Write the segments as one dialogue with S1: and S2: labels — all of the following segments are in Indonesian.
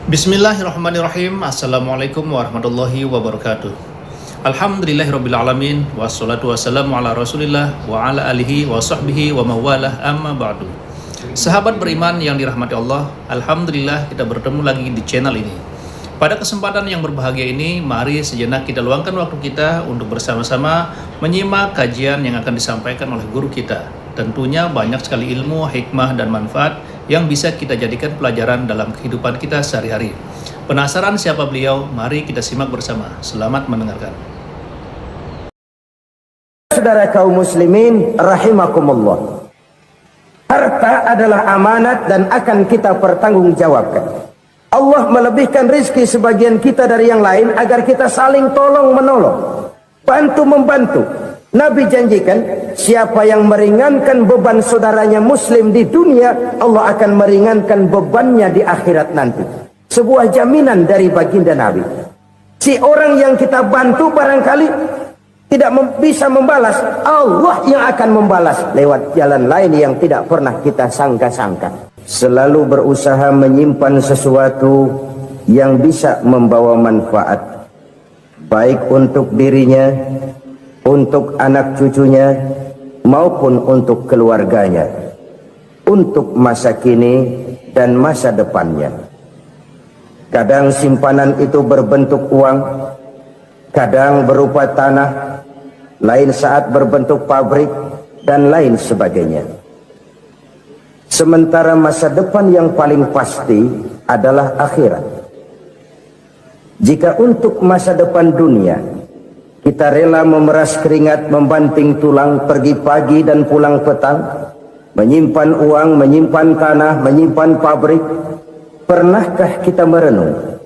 S1: Bismillahirrahmanirrahim. Assalamualaikum warahmatullahi wabarakatuh. Alhamdulillahirrabbilalamin. Wassalatu wassalamu ala rasulillah wa ala alihi wa sahbihi wa mawalah, amma ba'du. Sahabat beriman yang dirahmati Allah, Alhamdulillah kita bertemu lagi di channel ini. Pada kesempatan yang berbahagia ini, mari sejenak kita luangkan waktu kita untuk bersama-sama menyimak kajian yang akan disampaikan oleh guru kita. Tentunya banyak sekali ilmu, hikmah, dan manfaat yang bisa kita jadikan pelajaran dalam kehidupan kita sehari-hari. Penasaran siapa beliau? Mari kita simak bersama. Selamat mendengarkan.
S2: Saudara kaum muslimin rahimakumullah, harta adalah amanat dan akan kita pertanggungjawabkan. Allah melebihkan rizki sebagian kita dari yang lain agar kita saling tolong menolong, bantu membantu. Nabi janjikan, siapa yang meringankan beban saudaranya muslim di dunia, Allah akan meringankan bebannya di akhirat nanti. Sebuah jaminan dari baginda Nabi. Si orang yang kita bantu barangkali tidak bisa membalas, Allah yang akan membalas lewat jalan lain yang tidak pernah kita sangka-sangka. Selalu berusaha menyimpan sesuatu yang bisa membawa manfaat, baik untuk dirinya, untuk anak cucunya, maupun untuk keluarganya, untuk masa kini dan masa depannya. Kadang simpanan itu berbentuk uang, kadang berupa tanah, lain saat berbentuk pabrik, dan lain sebagainya. Sementara masa depan yang paling pasti adalah akhirat. Jika untuk masa depan dunia kita rela memeras keringat, membanting tulang, pergi pagi dan pulang petang, menyimpan uang, menyimpan tanah, menyimpan pabrik, pernahkah kita merenung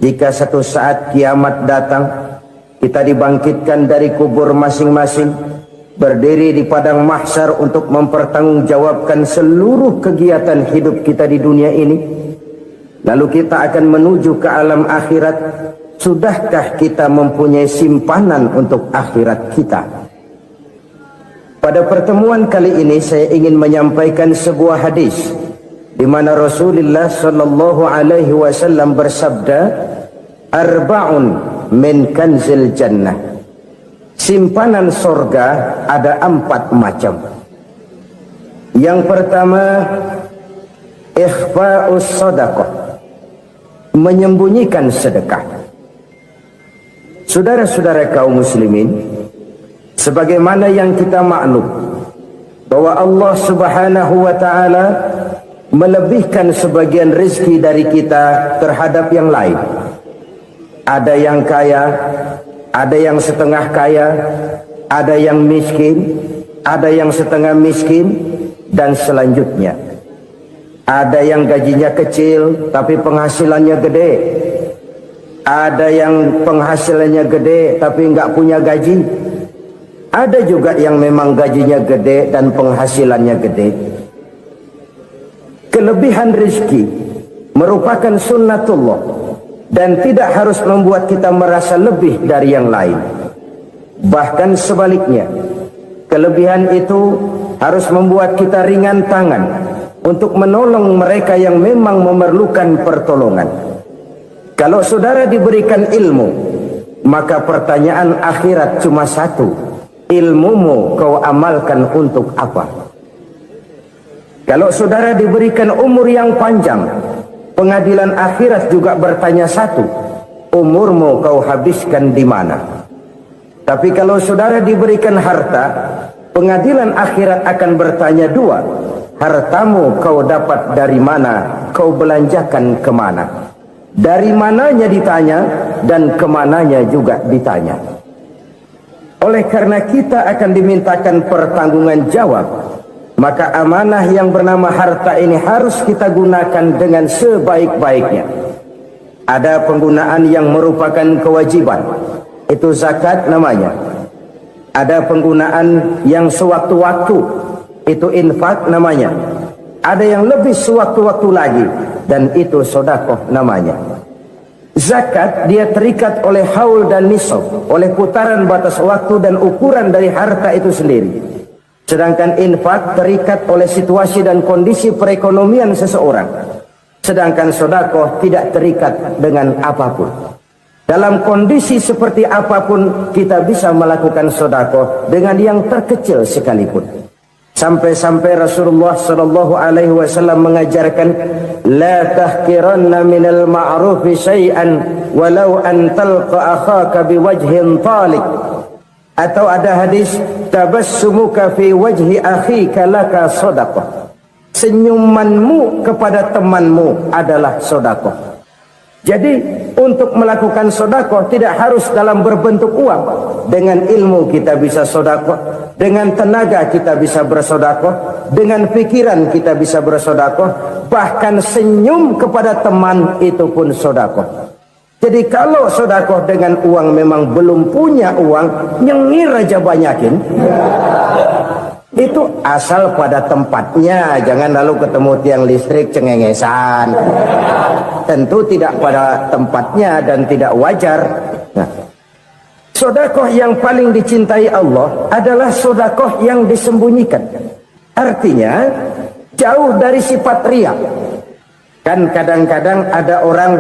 S2: jika satu saat kiamat datang, kita dibangkitkan dari kubur masing-masing, berdiri di padang mahsyar untuk mempertanggungjawabkan seluruh kegiatan hidup kita di dunia ini, lalu kita akan menuju ke alam akhirat. Sudahkah kita mempunyai simpanan untuk akhirat kita? Pada pertemuan kali ini saya ingin menyampaikan sebuah hadis di mana Rasulullah sallallahu alaihi wasallam bersabda, arba'un min kanzil jannah. Simpanan sorga ada 4 macam. Yang pertama, ikhfa'us sadaqah, menyembunyikan sedekah. Saudara-saudara kaum muslimin, sebagaimana yang kita maklum bahwa Allah subhanahu wa ta'ala melebihkan sebagian rezeki dari kita terhadap yang lain. Ada yang kaya, ada yang setengah kaya, ada yang miskin, ada yang setengah miskin, dan selanjutnya. Ada yang gajinya kecil tapi penghasilannya gede. Ada yang penghasilannya gede tapi nggak punya gaji. Ada juga yang memang gajinya gede dan penghasilannya gede. Kelebihan rezeki merupakan sunnatullah dan tidak harus membuat kita merasa lebih dari yang lain. Bahkan sebaliknya, kelebihan itu harus membuat kita ringan tangan untuk menolong mereka yang memang memerlukan pertolongan. Kalau saudara diberikan ilmu, maka pertanyaan akhirat cuma satu, ilmumu kau amalkan untuk apa? Kalau saudara diberikan umur yang panjang, pengadilan akhirat juga bertanya satu, umurmu kau habiskan di mana? Tapi kalau saudara diberikan harta, pengadilan akhirat akan bertanya dua, hartamu kau dapat dari mana, kau belanjakan kemana? Dari mananya ditanya dan kemananya juga ditanya. Oleh karena kita akan dimintakan pertanggungan jawab, maka amanah yang bernama harta ini harus kita gunakan dengan sebaik-baiknya. Ada penggunaan yang merupakan kewajiban, itu zakat namanya. Ada penggunaan yang sewaktu-waktu, itu infak namanya. Ada yang lebih sewaktu-waktu lagi, dan itu sedekah namanya. Zakat dia terikat oleh haul dan nisab, oleh putaran batas waktu dan ukuran dari harta itu sendiri. Sedangkan infak terikat oleh situasi dan kondisi perekonomian seseorang. Sedangkan sedekah tidak terikat dengan apapun. Dalam kondisi seperti apapun kita bisa melakukan sedekah dengan yang terkecil sekalipun. Sampai-sampai Rasulullah sallallahu alaihi wasallam mengajarkan, la tahqiranna minal ma'rufi syai'an walau an talqa akhaka biwajhin talik. Atau ada hadis, tabassumuka fi wajhi akhika laka sedekah. Senyumanmu kepada temanmu adalah sedekah. Jadi untuk melakukan sedekah tidak harus dalam berbentuk uang. Dengan ilmu kita bisa sedekah, dengan tenaga kita bisa bersedekah, dengan pikiran kita bisa bersedekah, bahkan senyum kepada teman itu pun sedekah. Jadi kalau sedekah dengan uang memang belum punya uang, nyengir aja banyakin. Itu asal pada tempatnya, jangan lalu ketemu tiang listrik cengengesan. Tentu tidak pada tempatnya dan tidak wajar. Nah, sedekah yang paling dicintai Allah adalah sedekah yang disembunyikan. Artinya jauh dari sifat riya. Kan kadang-kadang ada orang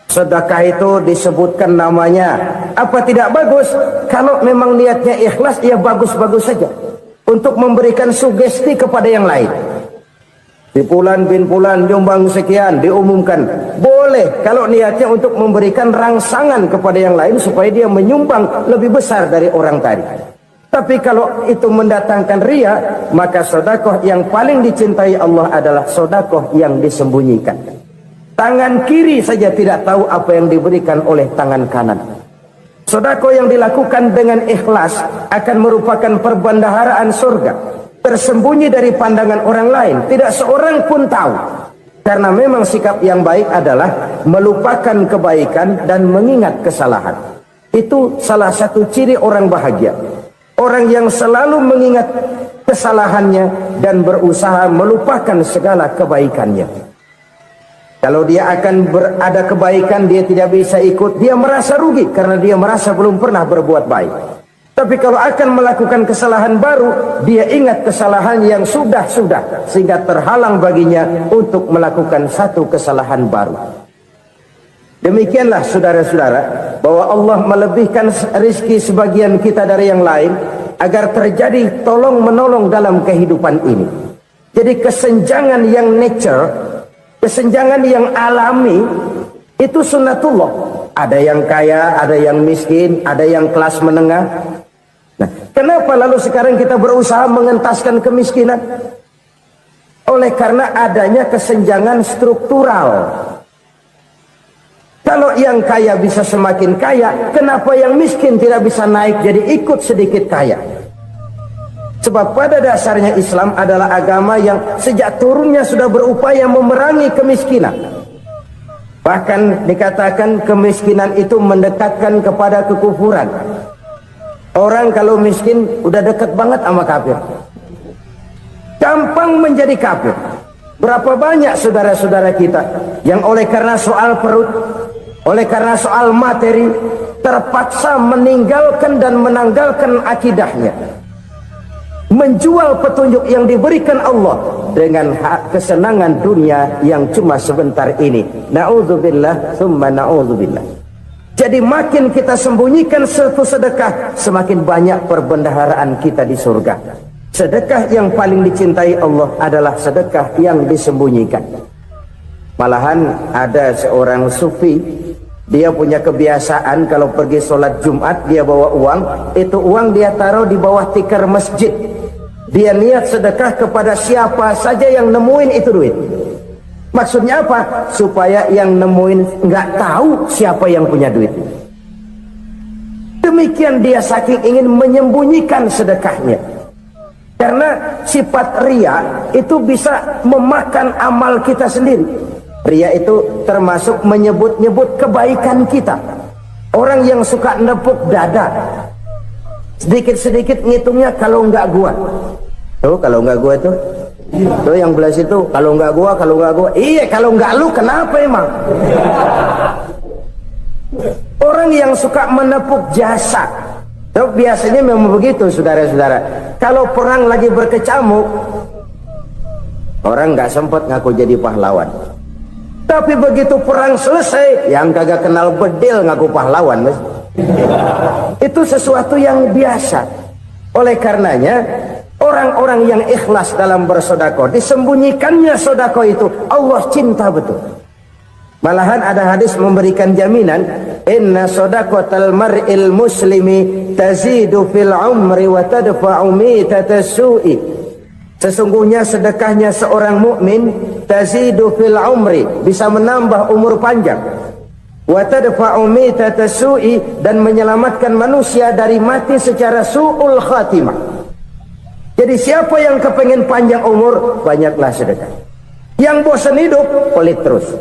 S2: sedekah itu disebutkan namanya. Apa tidak bagus? Kalau memang niatnya ikhlas, ya bagus-bagus saja. Untuk memberikan sugesti kepada yang lain. Di Fulan bin Fulan nyumbang sekian, diumumkan. Boleh kalau niatnya untuk memberikan rangsangan kepada yang lain supaya dia menyumbang lebih besar dari orang tadi. Tapi kalau itu mendatangkan riya, maka sedekah yang paling dicintai Allah adalah sedekah yang disembunyikan. Tangan kiri saja tidak tahu apa yang diberikan oleh tangan kanan. Sedekah yang dilakukan dengan ikhlas akan merupakan perbendaharaan surga, tersembunyi dari pandangan orang lain, tidak seorang pun tahu. Karena memang sikap yang baik adalah melupakan kebaikan dan mengingat kesalahan. Itu salah satu ciri orang bahagia. Orang yang selalu mengingat kesalahannya dan berusaha melupakan segala kebaikannya. Kalau dia akan berada kebaikan, dia tidak bisa ikut, dia merasa rugi karena dia merasa belum pernah berbuat baik. Tapi kalau akan melakukan kesalahan baru, dia ingat kesalahan yang sudah-sudah, sehingga terhalang baginya untuk melakukan satu kesalahan baru. Demikianlah saudara-saudara, bahwa Allah melebihkan rizki sebagian kita dari yang lain, agar terjadi tolong-menolong dalam kehidupan ini. Jadi kesenjangan yang nature, kesenjangan yang alami, itu sunnatullah. Ada yang kaya, ada yang miskin, ada yang kelas menengah. Nah, kenapa lalu sekarang kita berusaha mengentaskan kemiskinan? Oleh karena adanya kesenjangan struktural. Kalau yang kaya bisa semakin kaya, kenapa yang miskin tidak bisa naik jadi ikut sedikit kaya? Sebab pada dasarnya Islam adalah agama yang sejak turunnya sudah berupaya memerangi kemiskinan. Bahkan dikatakan kemiskinan itu mendekatkan kepada kekufuran. Orang kalau miskin udah dekat banget sama kafir. Gampang menjadi kafir. Berapa banyak saudara-saudara kita yang oleh karena soal perut, oleh karena soal materi, terpaksa meninggalkan dan menanggalkan akidahnya, menjual petunjuk yang diberikan Allah dengan kesenangan dunia yang cuma sebentar ini. Na'udzubillah summa na'udzubillah. Jadi makin kita sembunyikan satu sedekah, semakin banyak perbendaharaan kita di surga. Sedekah yang paling dicintai Allah adalah sedekah yang disembunyikan. Malahan ada seorang sufi, dia punya kebiasaan kalau pergi sholat Jumat dia bawa uang, itu uang dia taruh di bawah tikar masjid. Dia niat sedekah kepada siapa saja yang nemuin itu duit. Maksudnya apa? Supaya yang nemuin nggak tahu siapa yang punya duit. Demikian dia saking ingin menyembunyikan sedekahnya. Karena sifat riya itu bisa memakan amal kita sendiri. Riya itu termasuk menyebut-nyebut kebaikan kita. Orang yang suka nepuk dada, sedikit-sedikit ngitungnya kalau nggak gua. Tuh kalau nggak gua tuh. Tuh yang belah situ, kalau nggak gua, kalau nggak gua. Iya, kalau nggak lu kenapa emang? Orang yang suka menepuk jasa, tuh biasanya memang begitu, saudara-saudara. Kalau perang lagi berkecamuk, orang nggak sempat ngaku jadi pahlawan. Tapi begitu perang selesai, yang kagak kenal bedil ngaku pahlawan, Mas. Itu sesuatu yang biasa. Oleh karenanya, orang-orang yang ikhlas dalam bersedekah, disembunyikannya sedekah itu Allah cinta betul. Malahan ada hadis memberikan jaminan, inna sadaqatal mar'il muslimi tazidu fil umri wa tadfa'u mitatas su'i. Sesungguhnya sedekahnya seorang mukmin tazidu fil umri, bisa menambah umur panjang, wa tadfa'u mitatas su'i, dan menyelamatkan manusia dari mati secara su'ul khatimah. Jadi siapa yang kepengen panjang umur, banyaklah sedekah. Yang bosan hidup, pelit terus.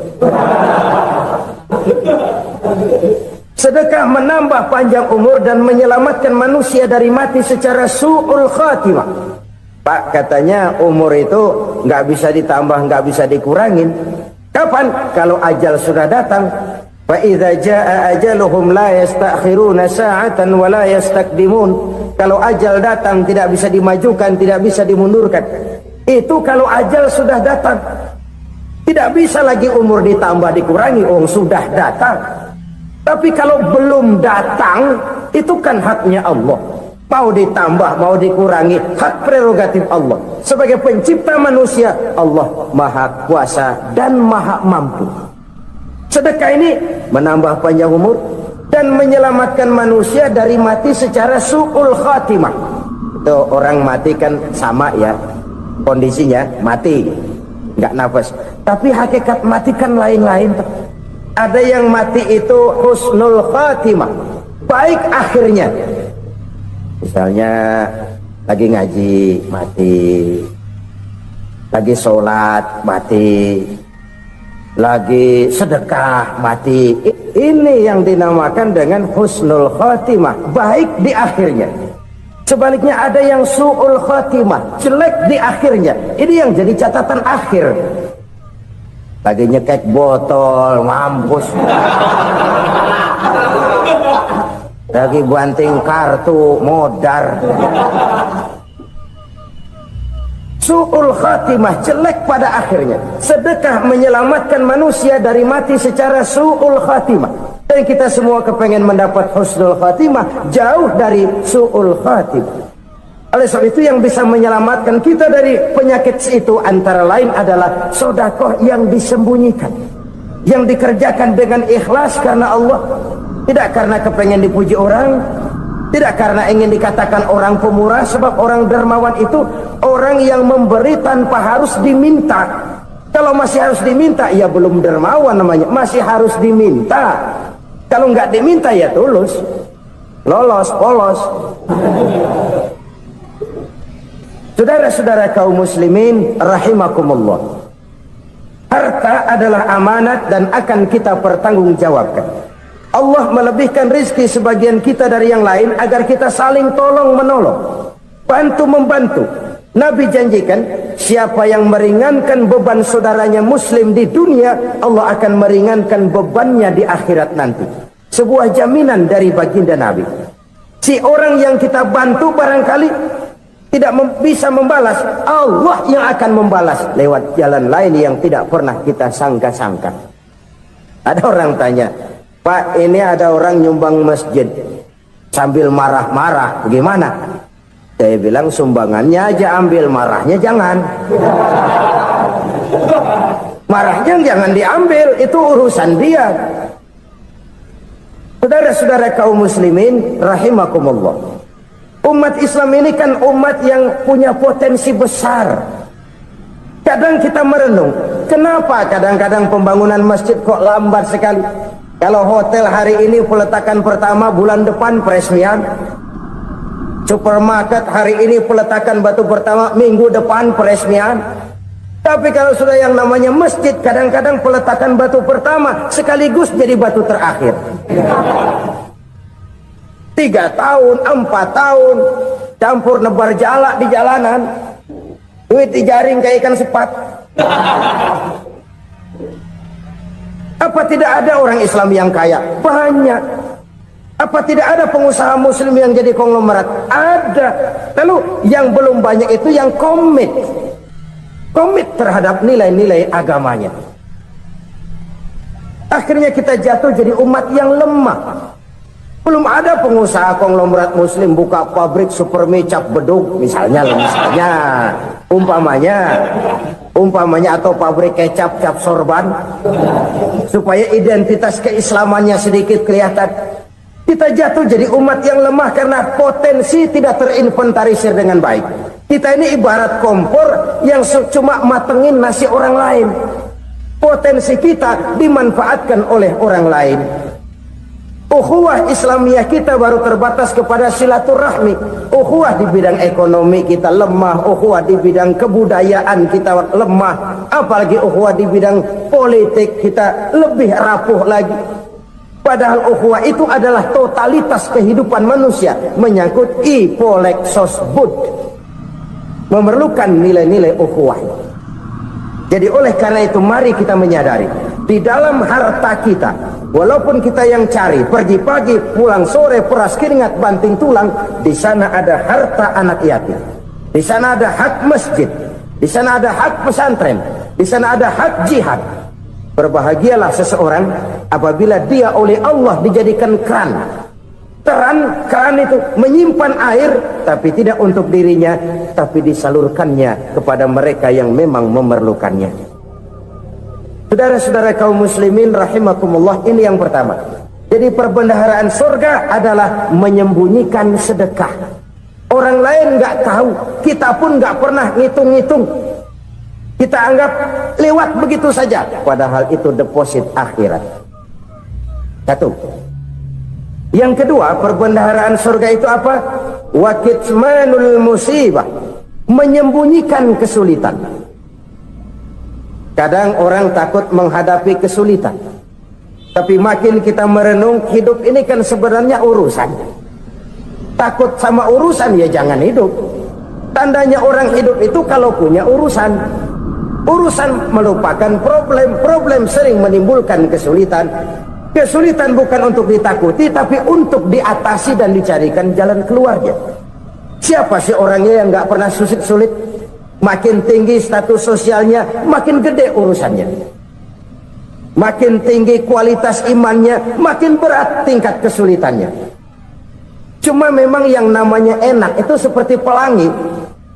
S2: Sedekah menambah panjang umur dan menyelamatkan manusia dari mati secara su'ul khatimah. Pak, katanya umur itu nggak bisa ditambah, nggak bisa dikurangin. Kapan? Kalau ajal sudah datang. Fa idza jaa ajaluhum la yastakhiruna sa'atan wa la yastaqdimun. Kalau ajal datang tidak bisa dimajukan, tidak bisa dimundurkan. Itu kalau ajal sudah datang. Tidak bisa lagi umur ditambah dikurangi, sudah datang. Tapi kalau belum datang, itu kan haknya Allah. Mau ditambah, mau dikurangi, hak prerogatif Allah. Sebagai pencipta manusia, Allah maha kuasa dan maha mampu. Sedekah ini menambah panjang umur dan menyelamatkan manusia dari mati secara su'ul khatimah. Itu orang mati kan sama ya, kondisinya mati, nggak nafas. Tapi hakikat mati kan lain-lain. Ada yang mati itu husnul khatimah, baik akhirnya. Misalnya lagi ngaji mati, lagi sholat mati, lagi sedekah mati. Ini yang dinamakan dengan husnul khatimah, baik di akhirnya. Sebaliknya ada yang su'ul khatimah, jelek di akhirnya. Ini yang jadi catatan akhir. Lagi nyekek botol, mampus. Lagi banting kartu, modar. Su'ul khatimah, jelek pada akhirnya. Sedekah menyelamatkan manusia dari mati secara su'ul khatimah. Dan kita semua kepengen mendapat husnul khatimah, jauh dari su'ul khatimah. Oleh sebab itu yang bisa menyelamatkan kita dari penyakit itu antara lain adalah sedekah yang disembunyikan, yang dikerjakan dengan ikhlas karena Allah. Tidak karena kepengen dipuji orang, tidak karena ingin dikatakan orang pemurah. Sebab orang dermawan itu orang yang memberi tanpa harus diminta. Kalau masih harus diminta, ya belum dermawan namanya, masih harus diminta. Kalau nggak diminta ya tulus, lolos, polos. Saudara-saudara kaum muslimin rahimakumullah, harta adalah amanat dan akan kita pertanggungjawabkan. Allah melebihkan rizki sebagian kita dari yang lain agar kita saling tolong menolong, bantu membantu. Nabi janjikan, siapa yang meringankan beban saudaranya muslim di dunia, Allah akan meringankan bebannya di akhirat nanti. Sebuah jaminan dari baginda Nabi. Si orang yang kita bantu barangkali tidak bisa membalas, Allah yang akan membalas lewat jalan lain yang tidak pernah kita sangka-sangka. Ada orang tanya, Pak, ini ada orang nyumbang masjid sambil marah-marah, bagaimana? Saya bilang sumbangannya aja ambil, marahnya jangan. Marahnya jangan diambil, itu urusan dia. Saudara-saudara kaum muslimin rahimakumullah, umat Islam ini kan umat yang punya potensi besar. Kadang kita merenung, kenapa kadang-kadang pembangunan masjid kok lambat sekali? Kalau hotel hari ini peletakan pertama, bulan depan peresmian. Supermarket hari ini peletakan batu pertama, minggu depan peresmian. Tapi kalau sudah yang namanya masjid, kadang-kadang peletakan batu pertama sekaligus jadi batu terakhir. 3 tahun, 4 tahun, campur nebar jalak di jalanan, duit dijaring kayak ikan sepat. Apa tidak ada orang Islam yang kaya? Banyak. Apa tidak ada pengusaha muslim yang jadi konglomerat? Ada. Lalu yang belum banyak itu yang komit terhadap nilai-nilai agamanya. Akhirnya kita jatuh jadi umat yang lemah. Belum ada pengusaha konglomerat muslim buka pabrik supermi cap beduk misalnya umpamanya atau pabrik kecap cap sorban supaya identitas keislamannya sedikit kelihatan. Kita jatuh jadi umat yang lemah karena potensi tidak terinventarisir dengan baik. Kita ini ibarat kompor yang cuma matengin nasi orang lain. Potensi kita dimanfaatkan oleh orang lain. Ukhuwah Islamiyah kita baru terbatas kepada silaturahmi. Ukhuwah di bidang ekonomi kita lemah, ukhuwah di bidang kebudayaan kita lemah, apalagi ukhuwah di bidang politik kita lebih rapuh lagi. Padahal ukhuwah itu adalah totalitas kehidupan manusia, menyangkut ipolek sosbud, memerlukan nilai-nilai ukhuwah. Jadi oleh karena itu mari kita menyadari di dalam harta kita, walaupun kita yang cari pergi pagi pulang sore peras keringat banting tulang, di sana ada harta anak yatim, di sana ada hak masjid, di sana ada hak pesantren, di sana ada hak jihad. Berbahagialah seseorang apabila dia oleh Allah dijadikan keran. Keran itu menyimpan air, tapi tidak untuk dirinya, tapi disalurkannya kepada mereka yang memang memerlukannya. Saudara-saudara kaum muslimin rahimakumullah, ini yang pertama. Jadi perbendaharaan surga adalah menyembunyikan sedekah. Orang lain nggak tahu, kita pun nggak pernah ngitung-ngitung. Kita anggap lewat begitu saja, padahal itu deposit akhirat. Satu. Yang kedua, perbendaharaan surga itu apa? Wa kitmanul musibah, menyembunyikan kesulitan. Kadang orang takut menghadapi kesulitan, tapi makin kita merenung, hidup ini kan sebenarnya urusan. Takut sama urusan ya jangan hidup. Tandanya orang hidup itu kalau punya urusan. Urusan melupakan problem, problem sering menimbulkan kesulitan. Kesulitan bukan untuk ditakuti, tapi untuk diatasi dan dicarikan jalan keluarnya. Siapa sih orangnya yang nggak pernah sulit-sulit? Makin tinggi status sosialnya, makin gede urusannya. Makin tinggi kualitas imannya, makin berat tingkat kesulitannya. Cuma memang yang namanya enak itu seperti pelangi.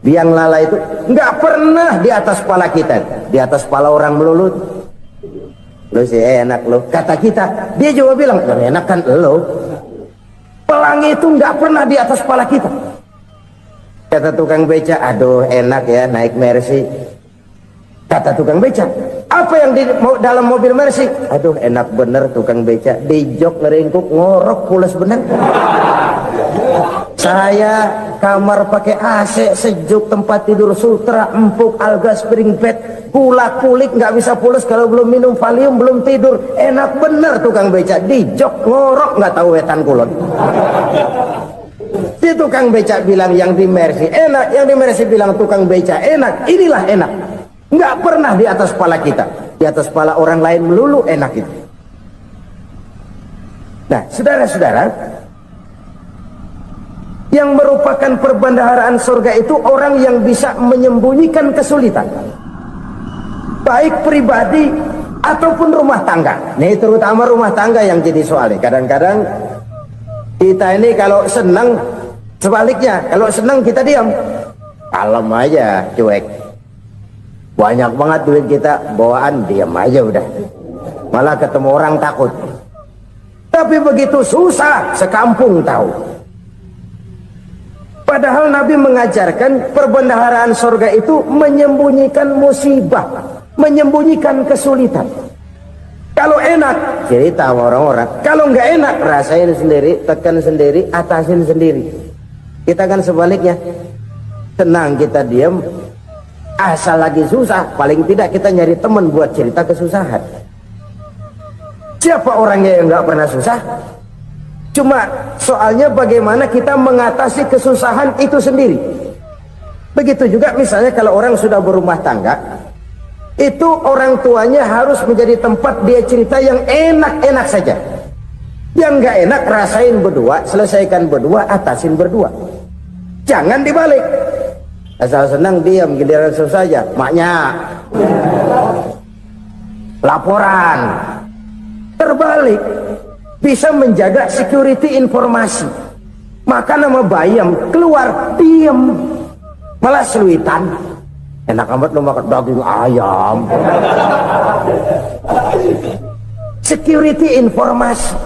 S2: Biang lala itu nggak pernah di atas kepala kita, di atas kepala orang melulu. Lu sih enak lo, kata kita. Dia juga bilang yang enak kan lo. Pelangi itu nggak pernah di atas kepala kita. Kata tukang beca, aduh enak ya naik Mercy. Kata tukang beca, apa yang di dalam mobil Mercy? Aduh enak bener tukang beca, di jok ngeringkuk ngorok pulas bener. Saya kamar pakai AC sejuk, tempat tidur sutra empuk, alga spring bed, kulak kulik nggak bisa pulas kalau belum minum Valium, belum tidur. Enak bener tukang beca, di jok ngorok nggak tahu wetan kulon. Si tukang beca bilang yang di Mercy enak, yang di Mercy bilang tukang beca enak. Inilah enak, nggak pernah di atas kepala kita, di atas kepala orang lain melulu enak itu. Nah saudara-saudara, yang merupakan perbendaharaan surga itu orang yang bisa menyembunyikan kesulitan, baik pribadi ataupun rumah tangga. Nih terutama rumah tangga yang jadi soalnya. Kadang-kadang kita ini kalau senang, sebaliknya kalau senang kita diam, kalem aja, cuek. Banyak banget duit kita bawaan, diam aja udah, malah ketemu orang takut. Tapi begitu susah sekampung tahu. Padahal Nabi mengajarkan perbendaharaan surga itu menyembunyikan musibah, menyembunyikan kesulitan. Kalau enak cerita sama orang-orang, kalau nggak enak rasain sendiri, tekan sendiri, atasin sendiri. Kita kan sebaliknya, tenang kita diam, asal lagi susah, paling tidak kita nyari teman buat cerita kesusahan. Siapa orangnya yang nggak pernah susah? Cuma soalnya bagaimana kita mengatasi kesusahan itu sendiri. Begitu juga misalnya kalau orang sudah berumah tangga, itu orang tuanya harus menjadi tempat dia cerita yang enak-enak saja. Yang nggak enak rasain berdua, selesaikan berdua, atasin berdua. Jangan dibalik. Asal senang diam, giliran susah saja. Maknya laporan. terbalik, bisa menjaga security informasi. Maka nama bayam keluar diem, malah seluitan. Enak amat lo makan daging ayam. Security informasi.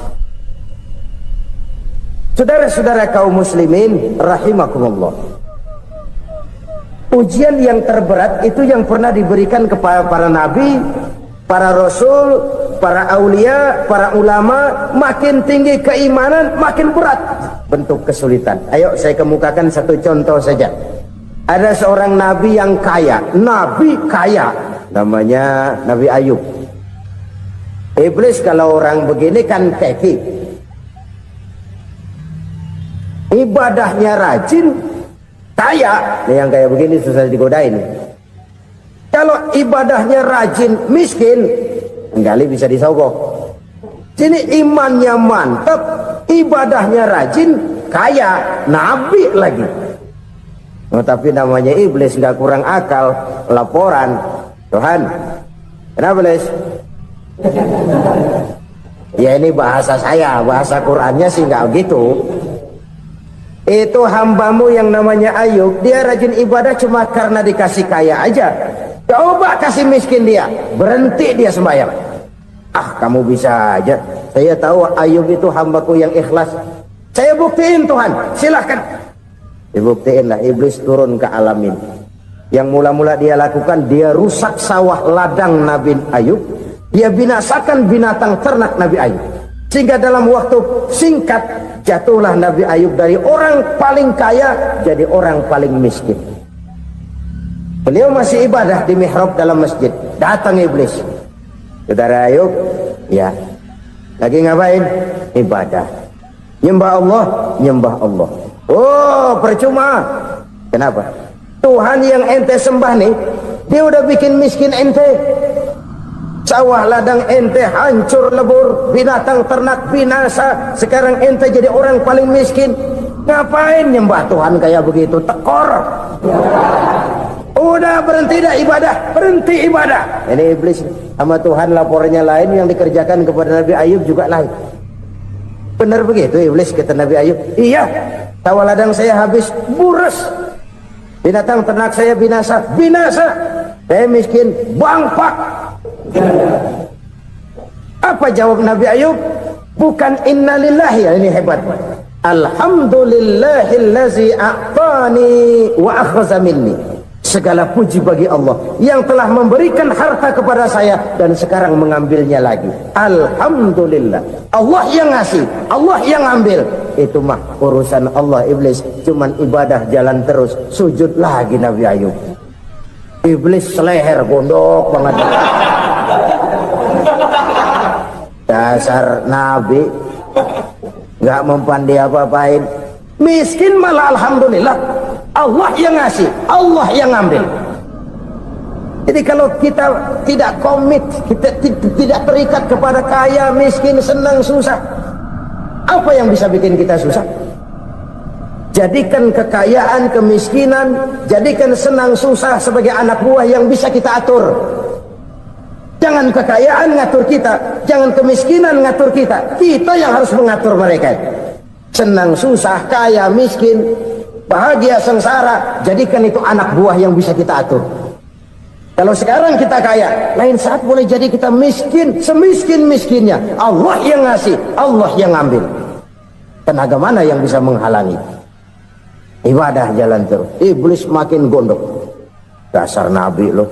S2: Saudara-saudara kaum muslimin rahimakumullah, ujian yang terberat itu yang pernah diberikan kepada para nabi, para rasul, para aulia, para ulama. Makin tinggi keimanan, makin berat bentuk kesulitan. Ayo saya kemukakan satu contoh saja. Ada seorang nabi yang kaya, nabi kaya, namanya Nabi Ayub. Iblis kalau orang begini kan keki, ibadahnya rajin, kaya. Nih yang kayak begini susah digodain. Kalau ibadahnya rajin, miskin, enggali bisa disogok. Sini imannya mantap, ibadahnya rajin, kaya, nabi lagi. Oh, tapi namanya iblis nggak kurang akal. Laporan, Tuhan, kenapa Les? Ya ini bahasa saya, bahasa Qurannya sih nggak gitu. Itu hambamu yang namanya Ayub, dia rajin ibadah cuma karena dikasih kaya aja. Coba kasih miskin dia, berhenti dia sembahyang. Ah, kamu bisa aja. Saya tahu Ayub itu hambaku yang ikhlas. Saya buktiin Tuhan, silahkan. Dibuktiin lah, iblis turun ke alam ini. Yang mula-mula dia lakukan, dia rusak sawah ladang Nabi Ayub. Dia binasakan binatang ternak Nabi Ayub. Sehingga dalam waktu singkat, jatuhlah Nabi Ayub dari orang paling kaya jadi orang paling miskin. Beliau masih ibadah di mihrab dalam masjid. Datang iblis. Saudara Ayub, ya, lagi ngapain? Ibadah. Nyembah Allah, nyembah Allah. Oh, percuma. Kenapa? Tuhan yang ente sembah nih, dia udah bikin miskin ente. Sawah ladang ente hancur lebur, binatang ternak binasa. Sekarang ente jadi orang paling miskin. Ngapain nyembah Tuhan kayak begitu? Tekor. Udah berhenti dah ibadah, berhenti ibadah. Ini iblis sama Tuhan laporannya lain, yang dikerjakan kepada Nabi Ayub juga lain. Benar begitu iblis, kata Nabi Ayub. Iya, sawah ladang saya habis, buras. Binatang ternak saya binasa, binasa. Saya miskin, bangpak. Apa jawab Nabi Ayub? Bukan innalillahi, ini hebat. Alhamdulillahillazi a'tani wa akhza minni. Segala puji bagi Allah yang telah memberikan harta kepada saya dan sekarang mengambilnya lagi. Alhamdulillah. Allah yang ngasih, Allah yang ambil. Itu mah urusan Allah. Iblis cuman ibadah jalan terus, sujud lagi Nabi Ayub. Iblis seleher gondok banget. Dasar Nabi nggak mempan dia apa-apain. Miskin malah alhamdulillah. Allah yang ngasih, Allah yang ambil. Jadi kalau kita tidak komit, kita tidak terikat kepada kaya, miskin, senang, susah, apa yang bisa bikin kita susah? Jadikan kekayaan, kemiskinan, jadikan senang, susah sebagai anak buah yang bisa kita atur. Jangan kekayaan ngatur kita, jangan kemiskinan ngatur kita. Kita yang harus mengatur mereka. Senang, susah, kaya, miskin, bahagia, sengsara, jadikan itu anak buah yang bisa kita atur. Kalau sekarang kita kaya, lain saat boleh jadi kita miskin, semiskin-miskinnya. Allah yang ngasih, Allah yang ambil. Tenaga mana yang bisa menghalangi? Ibadah jalan terus. Iblis makin gondok. Dasar Nabi loh.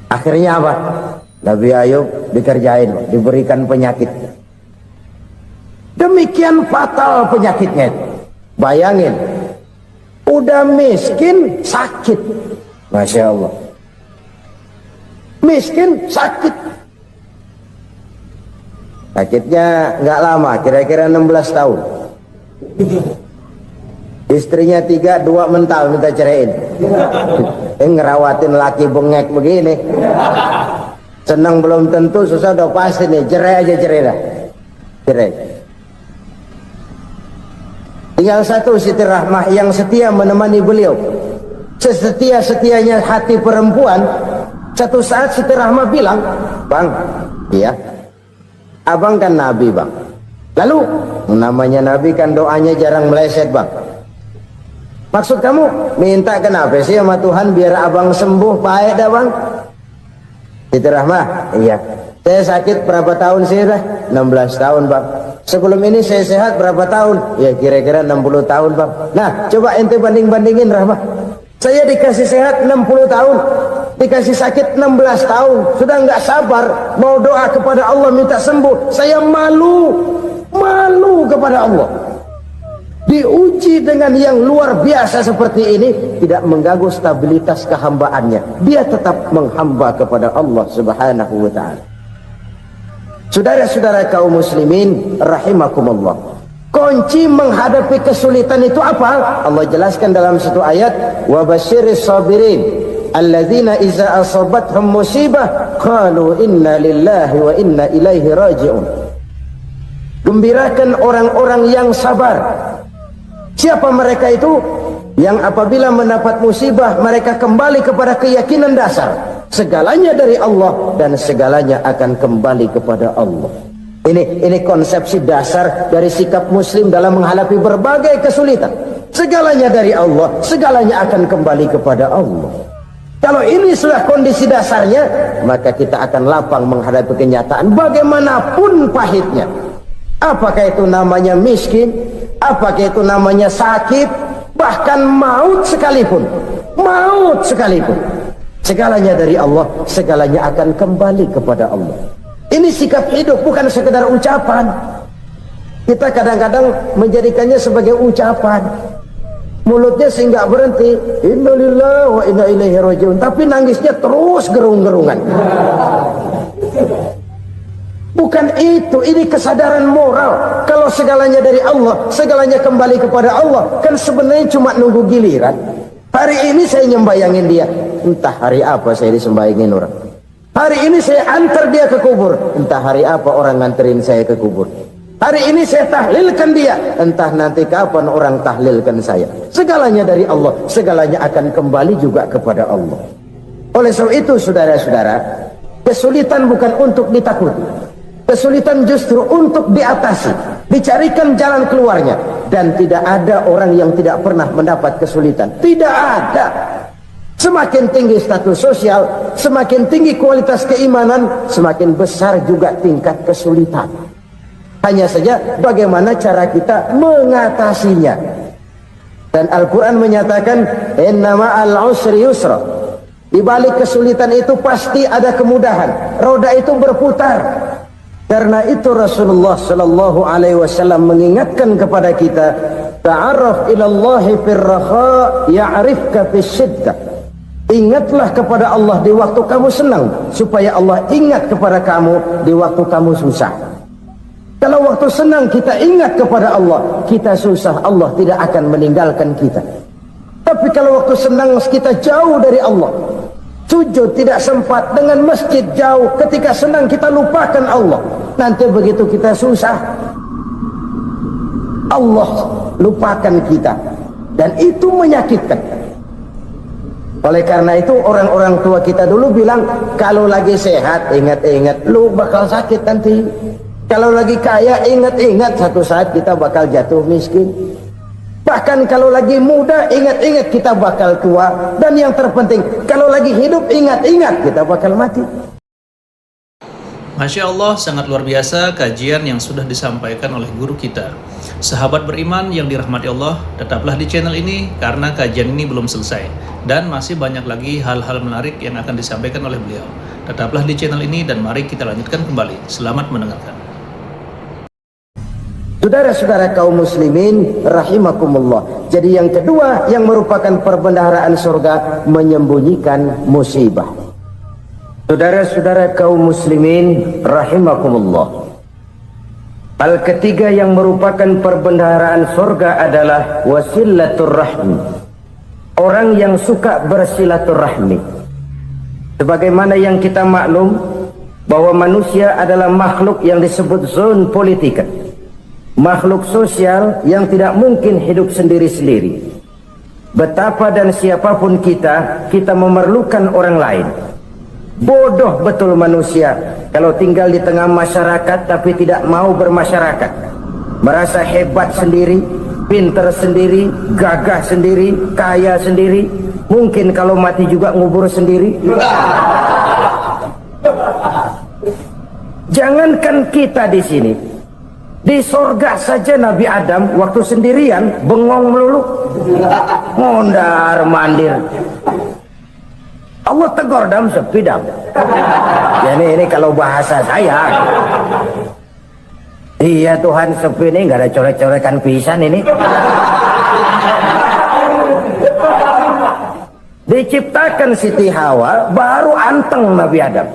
S2: Akhirnya apa? Nabi Ayub dikerjain, diberikan penyakit. Demikian fatal penyakitnya. Bayangin, udah miskin sakit. Masya Allah. Miskin sakit. Sakitnya nggak lama, kira-kira 16 tahun. Istrinya 3, 2 mental minta ceraiin. Ngerawatin laki bengek begini. Senang belum tentu, susah udah pasti nih. Cerai aja, cerai dah. Cerai. Tinggal satu Siti Rahmah yang setia menemani beliau. Sesetia-setianya hati perempuan Satu saat Siti Rahmah bilang, "Bang, iya, abang kan Nabi, Bang. Lalu, namanya Nabi kan doanya jarang meleset, Bang. Maksud kamu minta kenapa sih sama Tuhan biar abang sembuh baik dah, Bang?" Siti Rahmah, "Iya, saya sakit berapa tahun sih dah? 16 tahun, Bang. Sebelum ini saya sehat berapa tahun? Ya kira-kira 60 tahun, Bang. Nah, coba ente banding-bandingin, Rahmah. Saya dikasih sehat 60 tahun, dikasih sakit 16 tahun. Sudah nggak sabar mau doa kepada Allah minta sembuh. Saya malu kepada Allah. Diuji dengan yang luar biasa seperti ini, tidak mengganggu stabilitas kehambaannya. Dia tetap menghamba kepada Allah Subhanahu wa ta'ala. Saudara-saudara kaum muslimin rahimakumullah, kunci menghadapi kesulitan itu apa? Allah jelaskan dalam satu ayat, wa basyiris sabirin alladzina iza asabathum musibah qalu inna lillahi wa inna ilaihi raji'un. Gembirakan orang-orang yang sabar. Siapa mereka itu? Yang apabila mendapat musibah mereka kembali kepada keyakinan dasar, segalanya dari Allah dan segalanya akan kembali kepada Allah. Ini konsepsi dasar dari sikap muslim dalam menghadapi berbagai kesulitan. Segalanya dari Allah, segalanya akan kembali kepada Allah. Kalau ini sudah kondisi dasarnya, maka kita akan lapang menghadapi kenyataan bagaimanapun pahitnya. Apakah itu namanya miskin, apakah itu namanya sakit, bahkan maut sekalipun. Segalanya dari Allah, segalanya akan kembali kepada Allah. Ini sikap hidup, bukan sekedar ucapan. Kita kadang-kadang menjadikannya sebagai ucapan. Mulutnya sih nggak berhenti, innalillahi wa inna ilaihi raji'un, tapi nangisnya terus gerung-gerungan. Bukan itu, ini kesadaran moral. Kalau segalanya dari Allah, segalanya kembali kepada Allah, kan sebenarnya cuma nunggu giliran. Hari ini saya nyembayangin dia, entah hari apa saya disembayangin orang. Hari ini saya antar dia ke kubur, entah hari apa orang nganterin saya ke kubur. Hari ini saya tahlilkan dia, entah nanti kapan orang tahlilkan saya. Segalanya dari Allah, segalanya akan kembali juga kepada Allah. Oleh sebab itu saudara-saudara, kesulitan bukan untuk ditakuti. Kesulitan justru untuk diatasi, dicarikan jalan keluarnya. Dan tidak ada orang yang tidak pernah mendapat kesulitan. Tidak ada. Semakin tinggi status sosial, semakin tinggi kualitas keimanan, semakin besar juga tingkat kesulitan. Hanya saja bagaimana cara kita mengatasinya. Dan Al-Quran menyatakan, inna ma'al usri yusra. Di balik kesulitan itu pasti ada kemudahan. Roda itu berputar. Karena itu Rasulullah sallallahu alaihi wasallam mengingatkan kepada kita, ta'arraf ila Allah fir raha ya'rifka fis syiddah. Ingatlah kepada Allah di waktu kamu senang, supaya Allah ingat kepada kamu di waktu kamu susah. Kalau waktu senang kita ingat kepada Allah, kita susah, Allah tidak akan meninggalkan kita. Tapi kalau waktu senang kita jauh dari Allah, sujud tidak sempat, dengan masjid jauh, ketika senang kita lupakan Allah, nanti begitu kita susah, Allah lupakan kita, dan itu menyakitkan. Oleh karena itu orang-orang tua kita dulu bilang, kalau lagi sehat ingat-ingat lu bakal sakit nanti. Kalau lagi kaya ingat-ingat satu saat kita bakal jatuh miskin. Bahkan kalau lagi muda ingat-ingat kita bakal tua. Dan yang terpenting kalau lagi hidup ingat-ingat kita bakal mati.
S1: Masya Allah, sangat luar biasa kajian yang sudah disampaikan oleh guru kita. Sahabat beriman yang dirahmati Allah, tetaplah di channel ini karena kajian ini belum selesai. Dan masih banyak lagi hal-hal menarik yang akan disampaikan oleh beliau. Tetaplah di channel ini dan mari kita lanjutkan kembali. Selamat mendengarkan.
S2: Saudara-saudara kaum muslimin rahimakumullah. Jadi yang kedua yang merupakan perbendaharaan surga, menyembunyikan musibah. Saudara-saudara kaum muslimin rahimakumullah. Hal ketiga yang merupakan perbendaharaan surga adalah wasilatur rahmi. Orang yang suka bersilaturahmi. Sebagaimana yang kita maklum bahwa manusia adalah makhluk yang disebut zon politika. Makhluk sosial yang tidak mungkin hidup sendiri-sendiri. Betapa dan siapapun kita memerlukan orang lain. Bodoh betul manusia kalau tinggal di tengah masyarakat tapi tidak mau bermasyarakat. Merasa hebat sendiri, pinter sendiri, gagah sendiri, kaya sendiri. Mungkin kalau mati juga ngubur sendiri. Jangankan kita di sini, di sorga saja Nabi Adam waktu sendirian bengong melulu, mondar mandir. Allah tegur dam sepi dam. Ya ini kalau bahasa saya. Iya Tuhan sepi ini nggak ada coret-coretan pisan ini. Diciptakan Siti Hawa baru anteng Nabi Adam.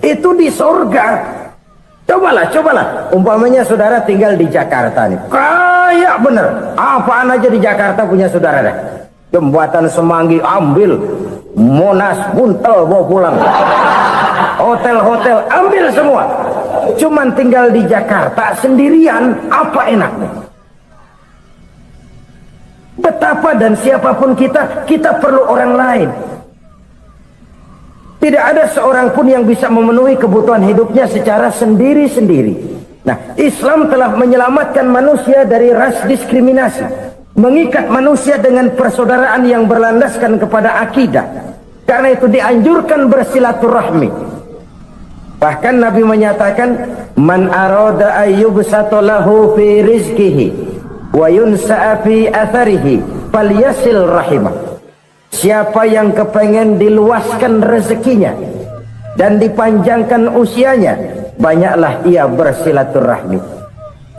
S2: Itu di sorga. Cobalah. Umpamanya saudara tinggal di Jakarta nih. Kayak bener. Apaan aja di Jakarta punya saudara deh. Jembatan Semanggi ambil, Monas buntel bawa pulang, hotel-hotel ambil semua. Cuman tinggal di Jakarta sendirian, apa enaknya? Betapa dan siapapun kita perlu orang lain. Tidak ada seorang pun yang bisa memenuhi kebutuhan hidupnya secara sendiri-sendiri. Nah, Islam telah menyelamatkan manusia dari ras diskriminasi, mengikat manusia dengan persaudaraan yang berlandaskan kepada akidah. Karena itu dianjurkan bersilaturahmi. Bahkan Nabi menyatakan, man arada ayyubsata lahu fi rizqihi wa yunsa'a fi atharihi falyasil rahimah. Siapa yang kepengen diluaskan rezekinya dan dipanjangkan usianya, banyaklah ia bersilaturahmi.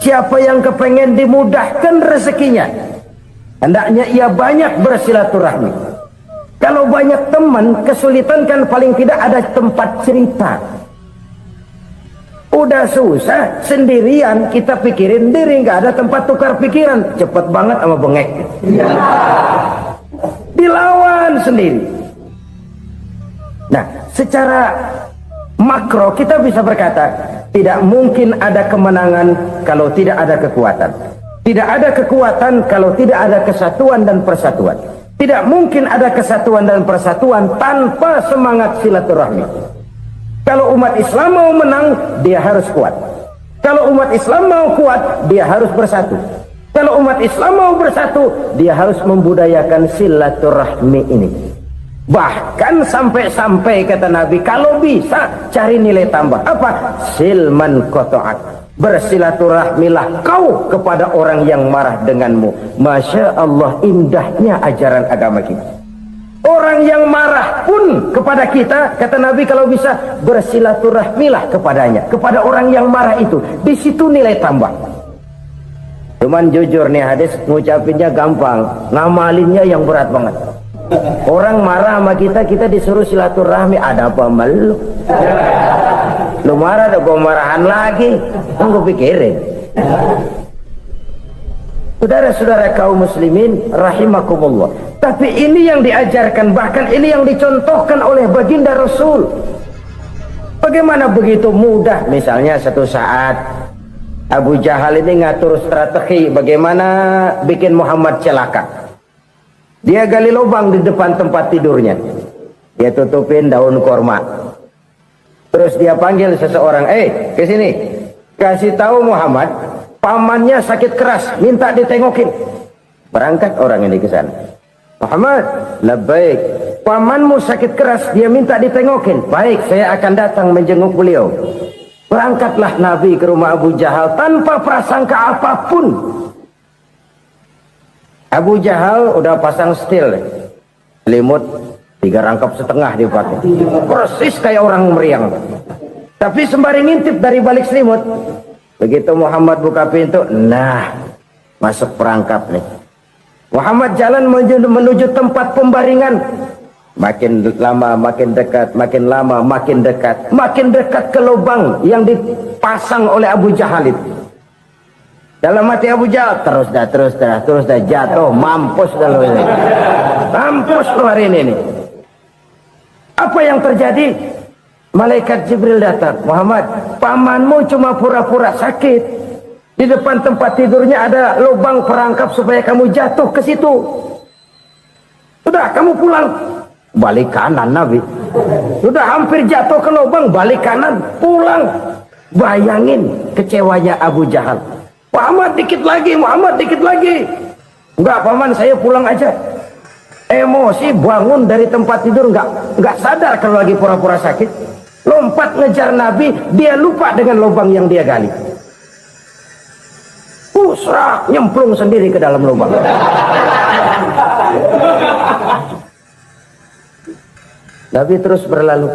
S2: Siapa yang kepengen dimudahkan rezekinya, hendaknya ia banyak bersilaturahmi. Kalau banyak teman, kesulitan kan paling tidak ada tempat cerita. Udah susah, sendirian kita pikirin diri, nggak ada tempat tukar pikiran. Cepet banget sama bengek. Dilawan sendiri. Nah, secara makro kita bisa berkata, tidak mungkin ada kemenangan kalau tidak ada kekuatan. Tidak ada kekuatan kalau tidak ada kesatuan dan persatuan. Tidak mungkin ada kesatuan dan persatuan tanpa semangat silaturahmi. Kalau umat Islam mau menang, dia harus kuat. Kalau umat Islam mau kuat, dia harus bersatu. Kalau umat Islam mau bersatu, dia harus membudayakan silaturahmi ini. Bahkan sampai-sampai kata Nabi, kalau bisa cari nilai tambah. Apa? Silman qata'ak. Bersilaturahmilah kau kepada orang yang marah denganmu. Masya Allah, indahnya ajaran agama kita. Orang yang marah pun kepada kita, kata Nabi, kalau bisa bersilaturahmilah kepadanya, kepada orang yang marah itu. Di situ nilai tambah. Cuman jujur nih hadis, ngucapinnya gampang, ngamalinnya yang berat banget. Orang marah sama kita, kita disuruh silaturahmi, ada apa malu? Lu marah, ada gua marahan lagi. Tunggu pikirin. Saudara-saudara kaum muslimin rahimakumullah. Tapi ini yang diajarkan, bahkan ini yang dicontohkan oleh baginda Rasul. Bagaimana begitu mudah? Misalnya satu saat Abu Jahal ini ngatur strategi bagaimana bikin Muhammad celaka. Dia gali lubang di depan tempat tidurnya. Dia tutupin daun korma. Terus dia panggil seseorang, ke sini. Kasih tahu Muhammad, pamannya sakit keras, minta ditengokin. Berangkat orang ini ke sana. Muhammad, labbaik. Pamanmu sakit keras, dia minta ditengokin. Baik, saya akan datang menjenguk beliau. Berangkatlah Nabi ke rumah Abu Jahal tanpa prasangka apapun. Abu Jahal udah pasang stil, selimut 3 rangkap setengah dipakai, persis kayak orang meriang. Tapi sembari ngintip dari balik selimut. Begitu Muhammad buka pintu, nah masuk perangkap nih. Muhammad jalan menuju tempat pembaringan. Makin lama makin dekat, makin lama makin dekat, makin dekat ke lubang yang dipasang oleh Abu Jahal itu. Dalam hati Abu Jahal, terus dah jatuh, mampus dah lu ini. Mampus lu hari ini nih. Apa yang terjadi? Malaikat Jibril datang. Muhammad, pamanmu cuma pura-pura sakit. Di depan tempat tidurnya ada lubang perangkap supaya kamu jatuh ke situ. Sudah, kamu pulang. balik kanan Nabi. Sudah hampir jatuh ke lubang, balik kanan, pulang. Bayangin kecewanya Abu Jahal. Muhammad dikit lagi, Muhammad dikit lagi. Enggak paman, saya pulang aja. Emosi bangun dari tempat tidur, enggak sadar kalau lagi pura-pura sakit. Lompat ngejar Nabi, dia lupa dengan lubang yang dia gali. Pusrak, nyemplung sendiri ke dalam lubang. Nabi terus berlalu.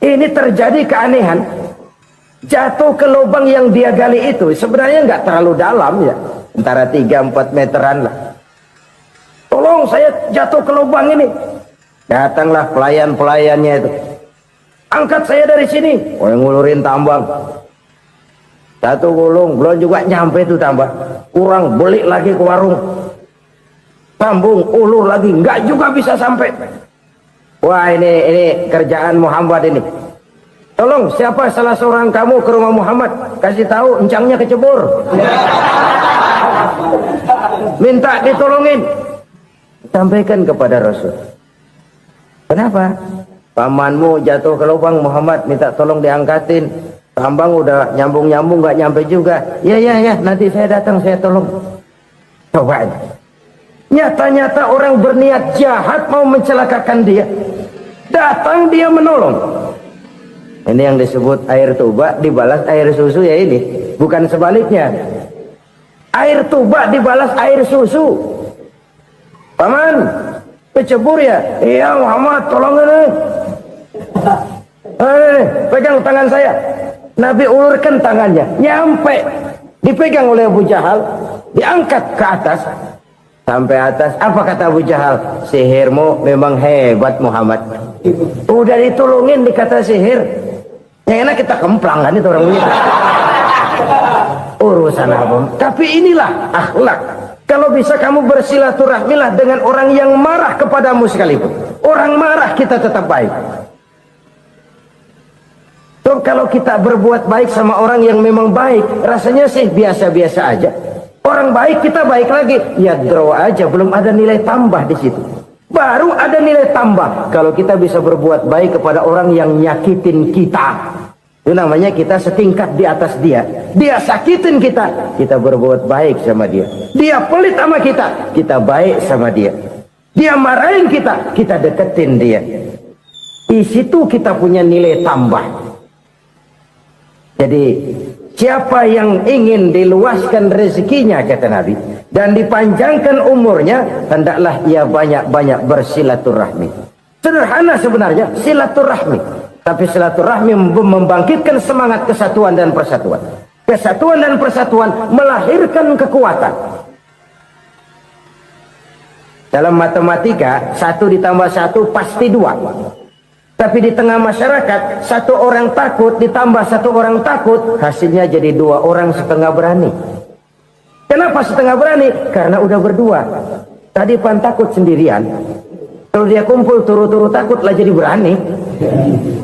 S2: Ini terjadi keanehan. Jatuh ke lubang yang dia gali itu sebenarnya nggak terlalu dalam ya, antara 3-4 meteran lah. Tolong saya jatuh ke lubang ini. Datanglah pelayan-pelayannya itu. Angkat saya dari sini. Oh, yang ngulurin tambang. Satu gulung, belum juga nyampe itu tambah. Kurang, beli lagi ke warung. Sambung, ulur lagi, nggak juga bisa sampai. Wah, ini kerjaan Muhammad ini. Tolong, siapa salah seorang kamu ke rumah Muhammad, kasih tahu encangnya kecebur. Minta ditolongin. Sampaikan kepada Rasul. Kenapa? Pamanmu jatuh ke lubang, Muhammad minta tolong diangkatin. Tambang udah nyambung-nyambung nggak nyampe juga. Ya, nanti saya datang, saya tolong. Coba. Nyata-nyata orang berniat jahat mau mencelakakan dia. Datang dia menolong. Ini yang disebut air tuba dibalas air susu ya ini. Bukan sebaliknya. Air tuba dibalas air susu. Paman, kecebur ya? Iya Muhammad, tolong ini. Pegang tangan saya. Nabi ulurkan tangannya. Nyampe. Dipegang oleh Abu Jahal. Diangkat ke atas. Sampai atas. Apa kata Abu Jahal? Sihirmu memang hebat Muhammad. Udah ditolongin dikata sihir. Yang enak kita kemplang kan itu orang begitu. Urusan apa? Tapi inilah akhlak. Kalau bisa kamu bersilaturahmilah dengan orang yang marah kepadamu sekalipun. Orang marah kita tetap baik. So, kalau kita berbuat baik sama orang yang memang baik, rasanya sih biasa-biasa aja. Orang baik kita baik lagi, ya draw aja, belum ada nilai tambah di situ. Baru ada nilai tambah kalau kita bisa berbuat baik kepada orang yang nyakitin kita. Itu namanya kita setingkat di atas dia. Dia sakitin kita, kita berbuat baik sama dia. Dia pelit sama kita, kita baik sama dia. Dia marahin kita, kita deketin dia. Di situ kita punya nilai tambah. Jadi siapa yang ingin diluaskan rezekinya kata Nabi dan dipanjangkan umurnya, hendaklah ia banyak-banyak bersilaturahmi. Sederhana sebenarnya silaturahmi, tapi silaturahmi membangkitkan semangat kesatuan dan persatuan. Kesatuan dan persatuan melahirkan kekuatan. Dalam matematika 1 ditambah 1 pasti 2. Tapi di tengah masyarakat, 1 orang takut ditambah 1 orang takut, hasilnya jadi 2 orang setengah berani. Kenapa setengah berani? Karena udah berdua. Tadi pan takut sendirian. Kalau dia kumpul turu-turu takutlah jadi berani.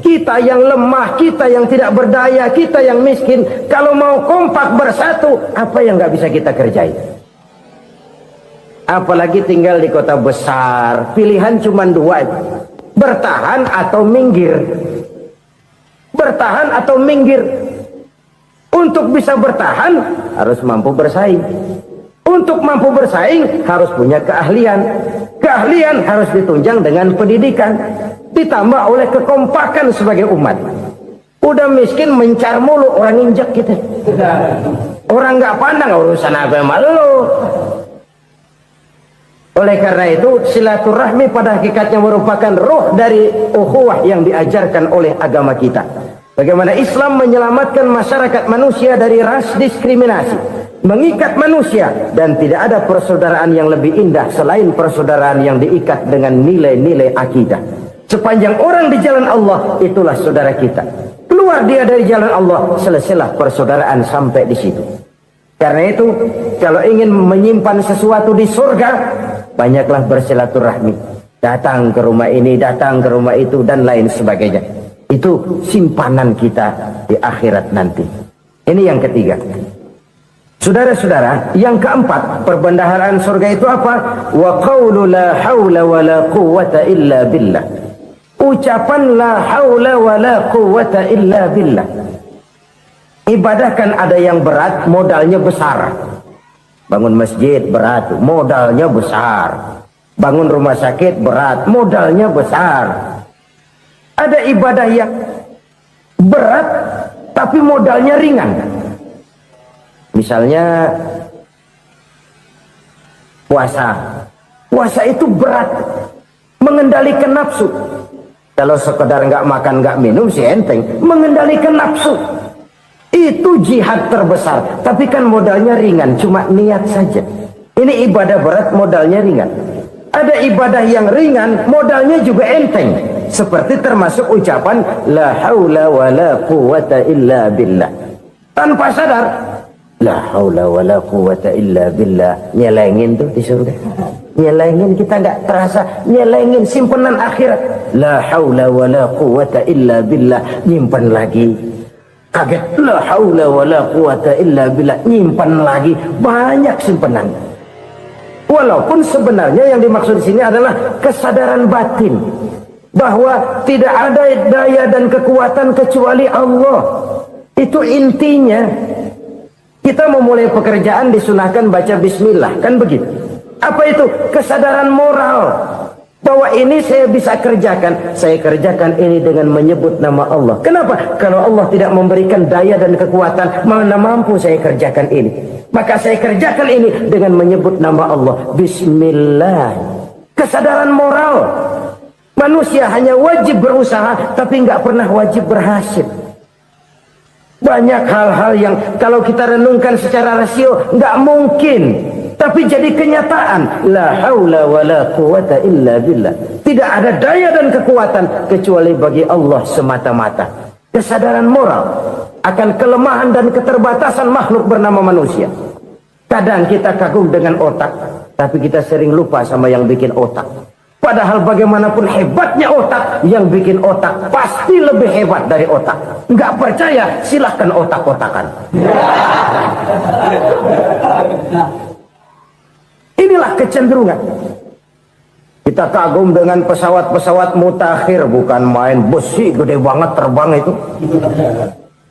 S2: Kita yang lemah, kita yang tidak berdaya, kita yang miskin, kalau mau kompak bersatu, apa yang nggak bisa kita kerjain? Apalagi tinggal di kota besar, pilihan cuma 2. Bertahan atau minggir. Bertahan atau minggir. Untuk bisa bertahan harus mampu bersaing. Untuk mampu bersaing harus punya keahlian. Keahlian harus ditunjang dengan pendidikan, ditambah oleh kekompakan sebagai umat. Udah miskin mencar mulu, orang injak kita. Orang nggak pandang urusan apa malu. Oleh karena itu silaturahmi pada hakikatnya merupakan roh dari ukhuwah yang diajarkan oleh agama kita. Bagaimana Islam menyelamatkan masyarakat manusia dari ras diskriminasi, mengikat manusia, dan tidak ada persaudaraan yang lebih indah selain persaudaraan yang diikat dengan nilai-nilai akidah. Sepanjang orang di jalan Allah, itulah saudara kita. Keluar dia dari jalan Allah, selesailah persaudaraan sampai di situ. Karena itu, kalau ingin menyimpan sesuatu di surga, banyaklah bersilaturahmi. Datang ke rumah ini, datang ke rumah itu, dan lain sebagainya. Itu simpanan kita di akhirat nanti. Ini yang ketiga. Saudara-saudara, yang keempat, perbendaharaan surga itu apa? Wa qawlu la hawla wa la quwwata illa billah. Ucapan la hawla wa la quwwata illa billah. Ibadah kan ada yang berat, modalnya besar. Bangun masjid berat, modalnya besar. Bangun rumah sakit berat, modalnya besar. Ada ibadah yang berat tapi modalnya ringan. Misalnya puasa. Puasa itu berat, mengendalikan nafsu. Kalau sekedar nggak makan nggak minum sih enteng. Mengendalikan nafsu itu jihad terbesar. Tapi kan modalnya ringan, cuma niat saja. Ini ibadah berat, modalnya ringan. Ada ibadah yang ringan, modalnya juga enteng. Seperti termasuk ucapan la haula wa la quwwata illa billah. Tanpa sadar, la haula wa la quwwata illa billah. Nyelengin tuh di surga. Nyelengin, kita nggak terasa. Nyelengin simpenan akhirat. La haula wa la quwwata illa billah. Nyimpan lagi. Kaget. La haula wa la quwwata illa billah. Nyimpan lagi. Banyak simpenan. Walaupun sebenarnya yang dimaksud di sini adalah kesadaran batin. Bahwa tidak ada daya dan kekuatan kecuali Allah. Itu intinya. Kita memulai pekerjaan disunahkan baca bismillah, kan begitu? Apa itu? Kesadaran moral. Bahwa ini saya bisa kerjakan. Saya kerjakan ini dengan menyebut nama Allah. Kenapa? Kalau Allah tidak memberikan daya dan kekuatan, mana mampu saya kerjakan ini. Maka saya kerjakan ini dengan menyebut nama Allah. Bismillah. Kesadaran moral. Manusia hanya wajib berusaha, tapi nggak pernah wajib berhasil. Banyak hal-hal yang kalau kita renungkan secara rasio nggak mungkin, tapi jadi kenyataan. La haula wa la quwwata illa billah. Tidak ada daya dan kekuatan kecuali bagi Allah semata-mata. Kesadaran moral akan kelemahan dan keterbatasan makhluk bernama manusia. Kadang kita kagum dengan otak, tapi kita sering lupa sama yang bikin otak. Padahal bagaimanapun hebatnya otak, yang bikin otak pasti lebih hebat dari otak. Nggak percaya, silahkan otak-otakan. Inilah kecenderungan. Kita kagum dengan pesawat-pesawat mutakhir, bukan main besi gede banget terbang itu.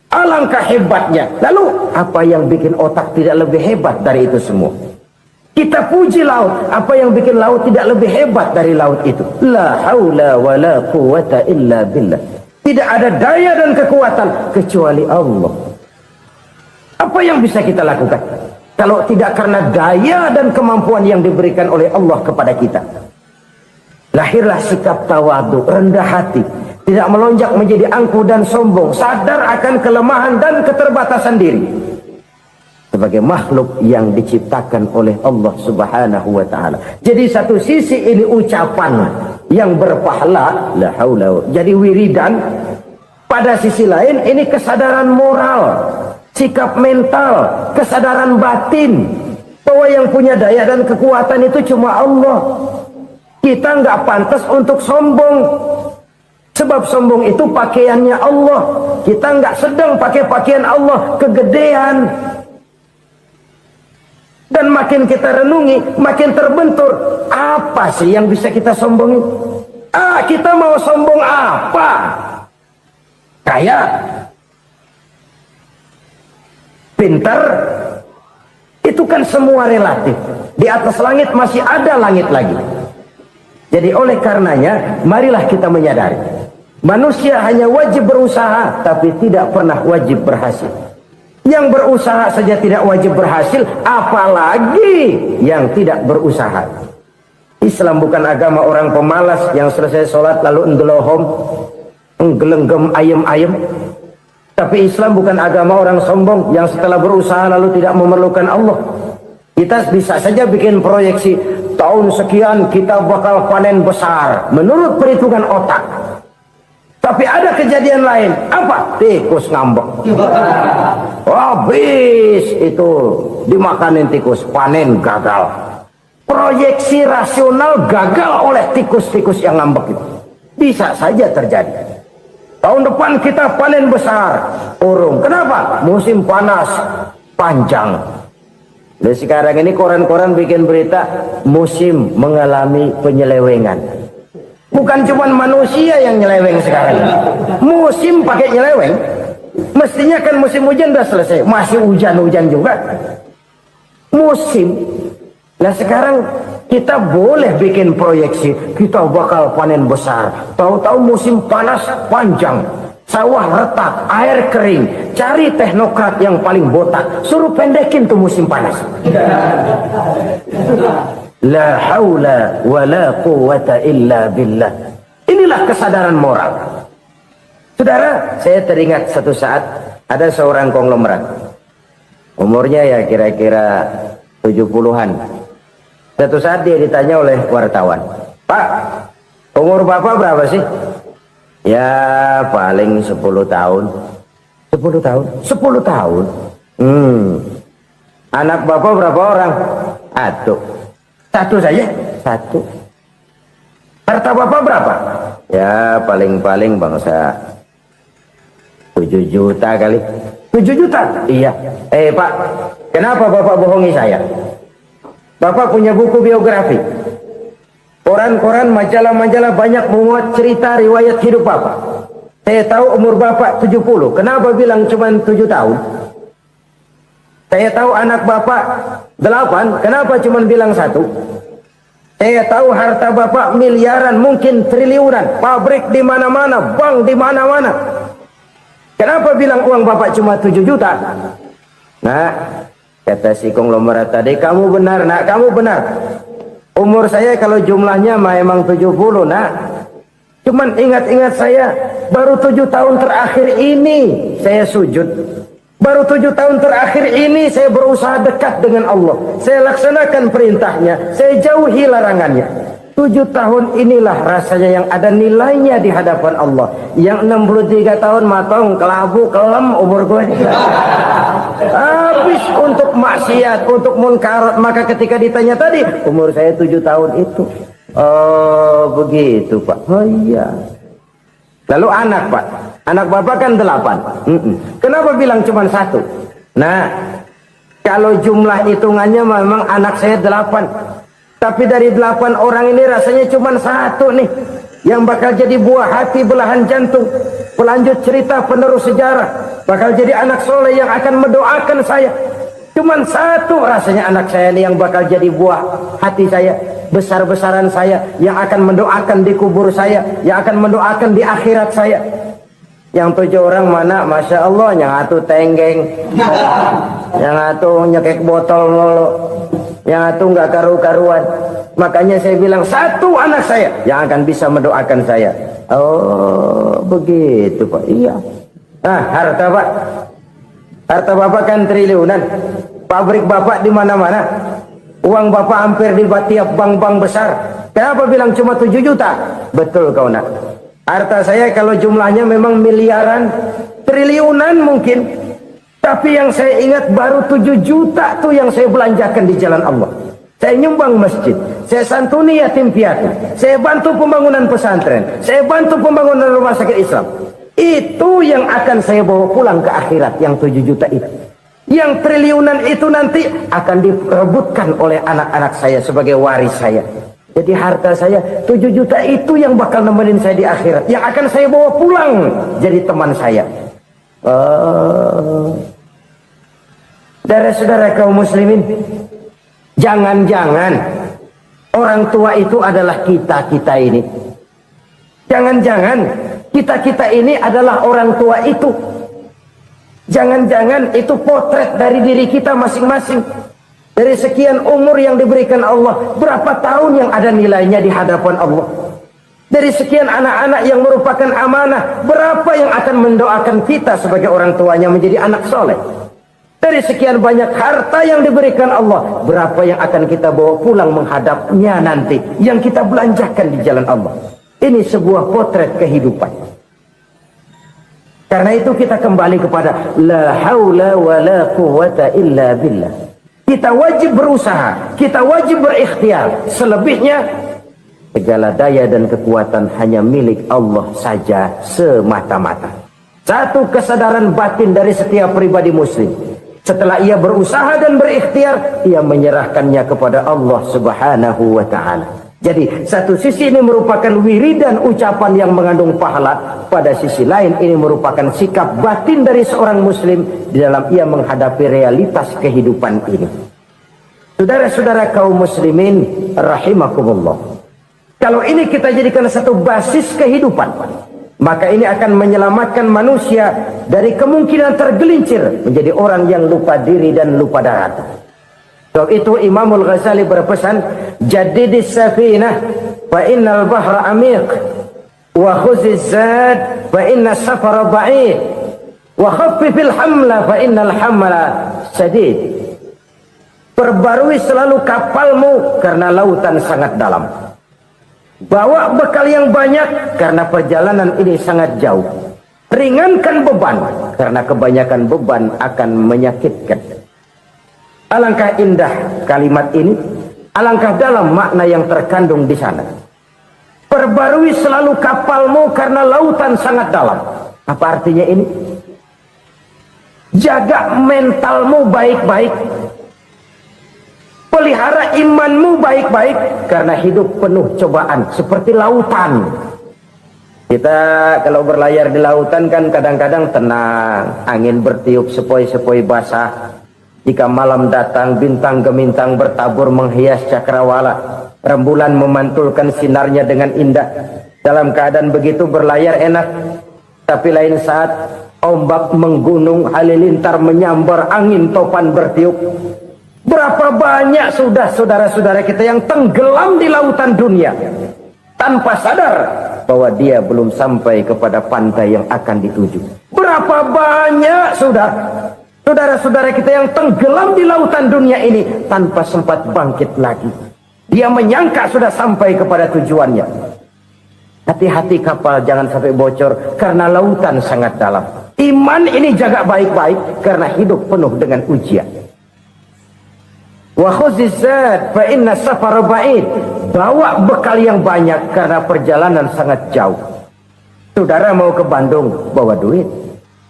S2: Alangkah hebatnya. Lalu apa yang bikin otak tidak lebih hebat dari itu semua? Kita puji laut. Apa yang bikin laut tidak lebih hebat dari laut itu? La haula wa la quwwata illa billah. Tidak ada daya dan kekuatan kecuali Allah. Apa yang bisa kita lakukan kalau tidak karena daya dan kemampuan yang diberikan oleh Allah kepada kita? Lahirlah sikap tawadu, rendah hati, tidak melonjak menjadi angkuh dan sombong, sadar akan kelemahan dan keterbatasan diri. Sebagai makhluk yang diciptakan oleh Allah Subhanahu wa ta'ala. Jadi satu sisi ini ucapan yang berpahala, la haula, jadi wiridan. Pada sisi lain ini kesadaran moral, sikap mental, kesadaran batin, bahwa yang punya daya dan kekuatan itu cuma Allah. Kita nggak pantas untuk sombong, sebab sombong itu pakaiannya Allah. Kita nggak sedang pakai pakaian Allah, kegedean. Dan makin kita renungi, makin terbentur. Apa sih yang bisa kita sombongin? Kita mau sombong apa? Kaya? Pintar? Itu kan semua relatif. Di atas langit masih ada langit lagi. Jadi oleh karenanya, marilah kita menyadari. Manusia hanya wajib berusaha, tapi tidak pernah wajib berhasil. Yang berusaha saja tidak wajib berhasil, apalagi yang tidak berusaha. Islam bukan agama orang pemalas yang selesai sholat lalu enggelohom, enggelenggem ayem-ayem. Tapi Islam bukan agama orang sombong yang setelah berusaha lalu tidak memerlukan Allah. Kita bisa saja bikin proyeksi, tahun sekian kita bakal panen besar menurut perhitungan otak. Tapi ada kejadian lain. Apa? Tikus ngambek. Habis itu dimakanin tikus, panen gagal. Proyeksi rasional gagal oleh tikus-tikus yang ngambek itu. Bisa saja terjadi. Tahun depan kita panen besar, urung. Kenapa? Musim panas panjang. Dan sekarang ini koran-koran bikin berita musim mengalami penyelewengan. Bukan cuma manusia yang nyeleweng sekarang. Musim pakai nyeleweng. Mestinya kan musim hujan udah selesai, masih hujan-hujan juga. Musim. Nah sekarang kita boleh bikin proyeksi, kita bakal panen besar. Tahu-tahu musim panas panjang, sawah retak, air kering. Cari teknokrat yang paling botak, suruh pendekin tuh musim panas. La haula wa la quwwata illa billah. Inilah kesadaran moral. Saudara, saya teringat satu saat ada seorang konglomerat. Umurnya ya kira-kira 70-an. Satu saat dia ditanya oleh wartawan, "Pak, umur Bapak berapa sih?" "Ya paling 10 tahun." 10 tahun? 10 tahun? Anak Bapak berapa orang? Satu. Satu saja? Satu. Harta Bapak berapa? Ya paling-paling bangsa 7 juta kali. 7 juta? Iya. Pak, kenapa Bapak bohongi saya? Bapak punya buku biografi. Koran-koran, majalah-majalah banyak memuat cerita riwayat hidup Bapak. Saya tahu umur Bapak 70. Kenapa bilang cuma 7 tahun? Saya tahu anak Bapak 8. Kenapa cuma bilang 1? Saya tahu harta Bapak miliaran, mungkin triliunan. Pabrik di mana-mana, bank di mana-mana. Kenapa bilang uang Bapak cuma 7 juta? Nah, kata si konglomerat tadi, kamu benar nak, kamu benar. Umur saya kalau jumlahnya memang 70 nak. Cuman ingat-ingat saya, baru 7 tahun terakhir ini saya sujud. Baru 7 tahun terakhir ini saya berusaha dekat dengan Allah. Saya laksanakan perintahnya, saya jauhi larangannya. 7 tahun inilah rasanya yang ada nilainya di hadapan Allah. Yang 63 tahun matong, kelabu, kelem umur gue. Habis untuk maksiat, untuk munkarat. Maka ketika ditanya tadi, umur saya 7 tahun itu. Oh begitu Pak. Oh iya. Lalu anak Pak, anak Bapak kan 8. Kenapa bilang cuma 1? Nah, kalau jumlah hitungannya memang anak saya 8. Tapi dari 8 orang ini rasanya cuma 1 nih yang bakal jadi buah hati, belahan jantung, pelanjut cerita, penerus sejarah, bakal jadi anak soleh yang akan mendoakan saya. Cuman 1 rasanya anak saya ini yang bakal jadi buah hati saya, besar-besaran saya, yang akan mendoakan di kubur saya, yang akan mendoakan di akhirat saya. Yang 7 orang mana, Masya Allah, yang 1 tenggeng, yang 1 nyekek botol lolo, yang 1 nggak karu-karuan. Makanya saya bilang 1 anak saya yang akan bisa mendoakan saya. Oh begitu Pak. Iya. Nah harta Pak, harta Bapak kan triliunan. Pabrik Bapak di mana-mana. Uang Bapak hampir di tiap bank-bank besar. Kenapa bilang cuma 7 juta? Betul kau nak. Harta saya kalau jumlahnya memang miliaran, triliunan mungkin. Tapi yang saya ingat baru 7 juta tuh yang saya belanjakan di jalan Allah. Saya nyumbang masjid, saya santuni yatim piatu, saya bantu pembangunan pesantren, saya bantu pembangunan rumah sakit Islam. Itu yang akan saya bawa pulang ke akhirat, yang 7 juta itu. Yang triliunan itu nanti akan diperebutkan oleh anak-anak saya sebagai waris saya. Jadi harta saya 7 juta itu yang bakal nemenin saya di akhirat, yang akan saya bawa pulang jadi teman saya. Saudara-saudara kaum muslimin, jangan-jangan orang tua itu adalah kita-kita ini. Jangan-jangan kita-kita ini adalah orang tua itu. Jangan-jangan itu potret dari diri kita masing-masing. Dari sekian umur yang diberikan Allah, berapa tahun yang ada nilainya di hadapan Allah? Dari sekian anak-anak yang merupakan amanah, berapa yang akan mendoakan kita sebagai orang tuanya menjadi anak soleh? Dari sekian banyak harta yang diberikan Allah, berapa yang akan kita bawa pulang menghadapnya nanti, yang kita belanjakan di jalan Allah? Ini sebuah potret kehidupan. Karena itu kita kembali kepada la haula wa la quwwata illa billah. Kita wajib berusaha, kita wajib berikhtiar. Selebihnya segala daya dan kekuatan hanya milik Allah saja semata-mata. Satu kesadaran batin dari setiap pribadi muslim. Setelah ia berusaha dan berikhtiar, ia menyerahkannya kepada Allah Subhanahu wa ta'ala. Jadi satu sisi ini merupakan wiridan ucapan yang mengandung pahala, pada sisi lain ini merupakan sikap batin dari seorang muslim di dalam ia menghadapi realitas kehidupan ini. Saudara-saudara kaum muslimin rahimakumullah, kalau ini kita jadikan satu basis kehidupan, maka ini akan menyelamatkan manusia dari kemungkinan tergelincir menjadi orang yang lupa diri dan lupa darat. Sebab itu Imamul Ghazali berpesan, jadidis safinah fa innal bahra amiq, wa khuziz zad fa inna safara ba'id, wa khaffifil hamla fa innal hamla sadid. Perbarui selalu kapalmu karena lautan sangat dalam. Bawa bekal yang banyak karena perjalanan ini sangat jauh. Ringankan beban karena kebanyakan beban akan menyakitkan. Alangkah indah kalimat ini, alangkah dalam makna yang terkandung di sana. Perbarui selalu kapalmu karena lautan sangat dalam. Apa artinya ini? Jaga mentalmu baik-baik. Pelihara imanmu baik-baik karena hidup penuh cobaan seperti lautan. Kita kalau berlayar di lautan kan kadang-kadang tenang, angin bertiup sepoi-sepoi basah. Jika malam datang, bintang gemintang bertabur menghias cakrawala. Rembulan memantulkan sinarnya dengan indah. Dalam keadaan begitu berlayar enak. Tapi lain saat ombak menggunung, halilintar menyambar, angin topan bertiup. Berapa banyak sudah saudara-saudara kita yang tenggelam di lautan dunia tanpa sadar bahwa dia belum sampai kepada pantai yang akan dituju. Berapa banyak sudah saudara-saudara kita yang tenggelam di lautan dunia ini tanpa sempat bangkit lagi. Dia menyangka sudah sampai kepada tujuannya. Hati-hati kapal jangan sampai bocor karena lautan sangat dalam. Iman ini jaga baik-baik karena hidup penuh dengan ujian. Wa khuziz zad fa inna safara ba'id. Bawa bekal yang banyak karena perjalanan sangat jauh. Saudara mau ke Bandung, bawa duit.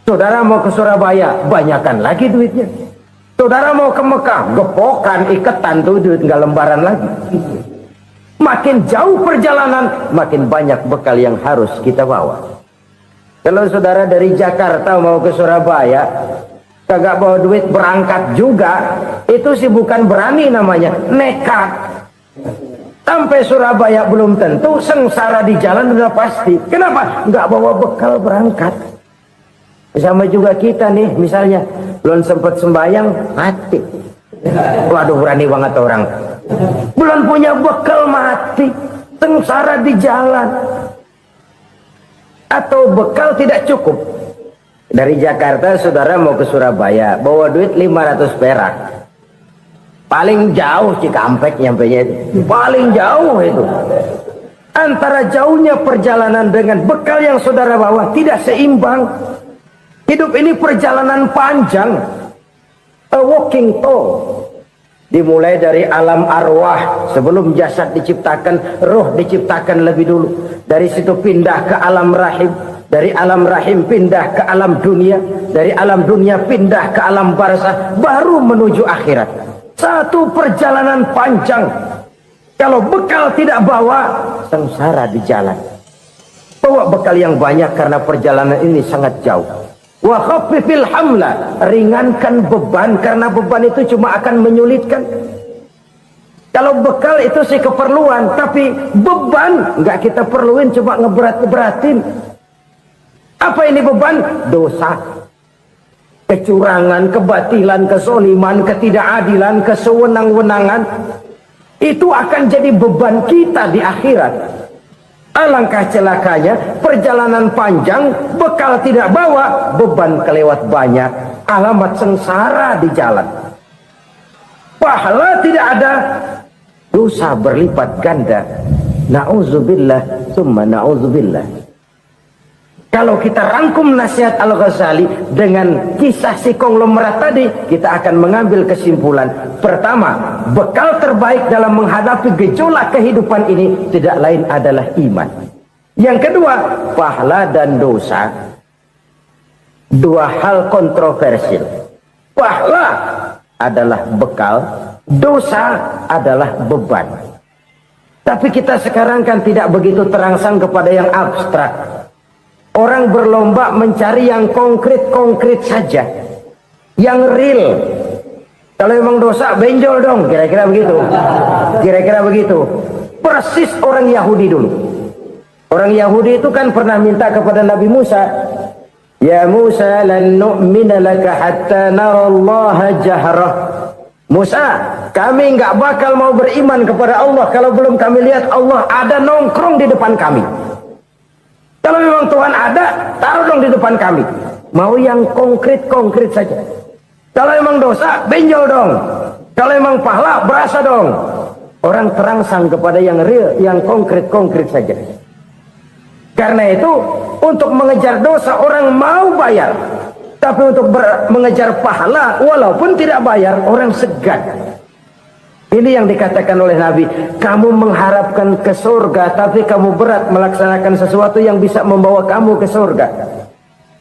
S2: Saudara mau ke Surabaya, banyakan lagi duitnya. Saudara mau ke Mekah, gepokan, iketan tuh duit nggak lembaran lagi. Makin jauh perjalanan, makin banyak bekal yang harus kita bawa. Kalau saudara dari Jakarta mau ke Surabaya, kagak bawa duit berangkat juga, itu sih bukan berani namanya, nekat. Sampai Surabaya belum tentu, sengsara di jalan udah pasti. Kenapa? Nggak bawa bekal berangkat. Sama juga kita nih, misalnya belum sempat sembahyang, mati. Waduh, berani banget orang. Belum punya bekal, mati. Sengsara di jalan. Atau bekal tidak cukup. Dari Jakarta saudara mau ke Surabaya, bawa duit 500 perak. Paling jauh Cikampek nyampenya itu. Paling jauh itu. Antara jauhnya perjalanan dengan bekal yang saudara bawa tidak seimbang. Hidup ini perjalanan panjang. A walking tour. Dimulai dari alam arwah. Sebelum jasad diciptakan, roh diciptakan lebih dulu. Dari situ pindah ke alam rahim. Dari alam rahim pindah ke alam dunia. Dari alam dunia pindah ke alam barzah. Baru menuju akhirat. Satu perjalanan panjang. Kalau bekal tidak bawa, sengsara di jalan. Bawa bekal yang banyak karena perjalanan ini sangat jauh. Wa khaffifil hamla, ringankan beban karena beban itu cuma akan menyulitkan. Kalau bekal itu sih keperluan, tapi beban nggak kita perluin, cuma ngeberat-beratin. Apa ini beban? Dosa, kecurangan, kebatilan, kesoliman, ketidakadilan, kesewenang-wenangan. Itu akan jadi beban kita di akhirat. Alangkah celakanya, perjalanan panjang, bekal tidak bawa, beban kelewat banyak, alamat sengsara di jalan. Pahala tidak ada, dosa berlipat ganda. Na'udzubillah, summa na'udzubillah. Kalau kita rangkum nasihat Al-Ghazali dengan kisah si konglomerat tadi, kita akan mengambil kesimpulan. Pertama, bekal terbaik dalam menghadapi gejolak kehidupan ini tidak lain adalah iman. Yang kedua, pahala dan dosa. Dua hal kontroversial. Pahala adalah bekal, dosa adalah beban. Tapi kita sekarang kan tidak begitu terangsang kepada yang abstrak. Orang berlomba mencari yang konkret-konkret saja, yang real. Kalau memang dosa, benjol dong, kira-kira begitu. Kira-kira begitu. Persis orang Yahudi dulu. Orang Yahudi itu kan pernah minta kepada Nabi Musa, "Ya Musa, lan nu'mina laka hatta narallaha jahrah." Musa, kami nggak bakal mau beriman kepada Allah kalau belum kami lihat Allah ada nongkrong di depan kami. Kalau memang Tuhan ada, taruh dong di depan kami. Mau yang konkret-konkret saja. Kalau memang dosa, benjol dong. Kalau memang pahala, berasa dong. Orang terangsang kepada yang real, yang konkret-konkret saja. Karena itu, untuk mengejar dosa orang mau bayar. Tapi untuk mengejar pahala, walaupun tidak bayar, orang segan. Ini yang dikatakan oleh Nabi, kamu mengharapkan ke surga, tapi kamu berat melaksanakan sesuatu yang bisa membawa kamu ke surga.